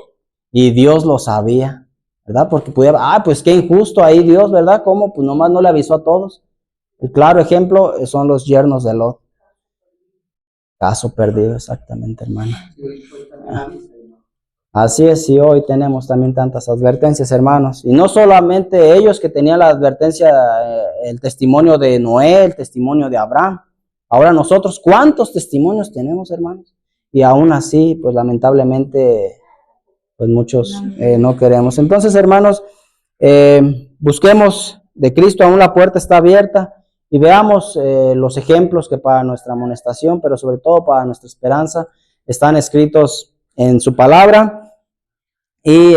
y Dios lo sabía, ¿verdad? Porque pudiera, pues qué injusto ahí Dios, ¿verdad? ¿Cómo? Pues nomás no le avisó a todos. El claro ejemplo son los yernos de Lot. Caso perdido, exactamente, hermano. Así es, y hoy tenemos también tantas advertencias, hermanos. Y no solamente ellos que tenían la advertencia, el testimonio de Noé, el testimonio de Abraham. Ahora nosotros, ¿cuántos testimonios tenemos, hermanos? Y aún así, pues lamentablemente, pues muchos no queremos. Entonces, hermanos, busquemos de Cristo, aún la puerta está abierta, y veamos los ejemplos que para nuestra amonestación, pero sobre todo para nuestra esperanza, están escritos en su palabra. Y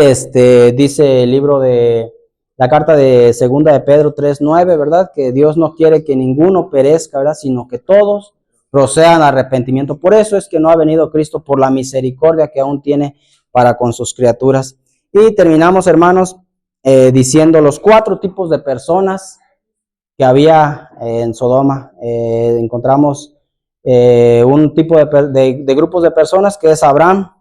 dice el libro de la carta de segunda de Pedro 3:9, ¿verdad? Que Dios no quiere que ninguno perezca, ¿verdad? Sino que todos procedan a arrepentimiento. Por eso es que no ha venido Cristo, por la misericordia que aún tiene para con sus criaturas. Y terminamos, hermanos, diciendo los 4 tipos de personas que había en Sodoma. Encontramos un tipo de grupos de personas, que es Abraham,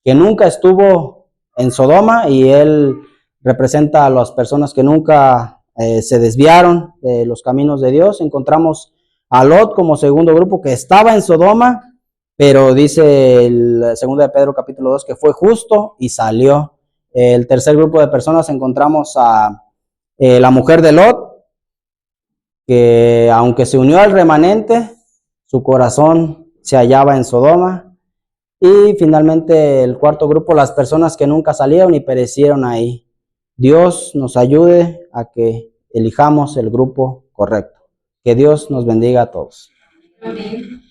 que nunca estuvo en Sodoma, y él representa a las personas que nunca se desviaron de los caminos de Dios. Encontramos a Lot como segundo grupo, que estaba en Sodoma, pero dice el segundo de Pedro capítulo 2 que fue justo y salió. El tercer grupo de personas encontramos a la mujer de Lot, que aunque se unió al remanente, su corazón se hallaba en Sodoma. Y finalmente el cuarto grupo, las personas que nunca salieron y perecieron ahí. Dios nos ayude a que elijamos el grupo correcto. Que Dios nos bendiga a todos. Amén.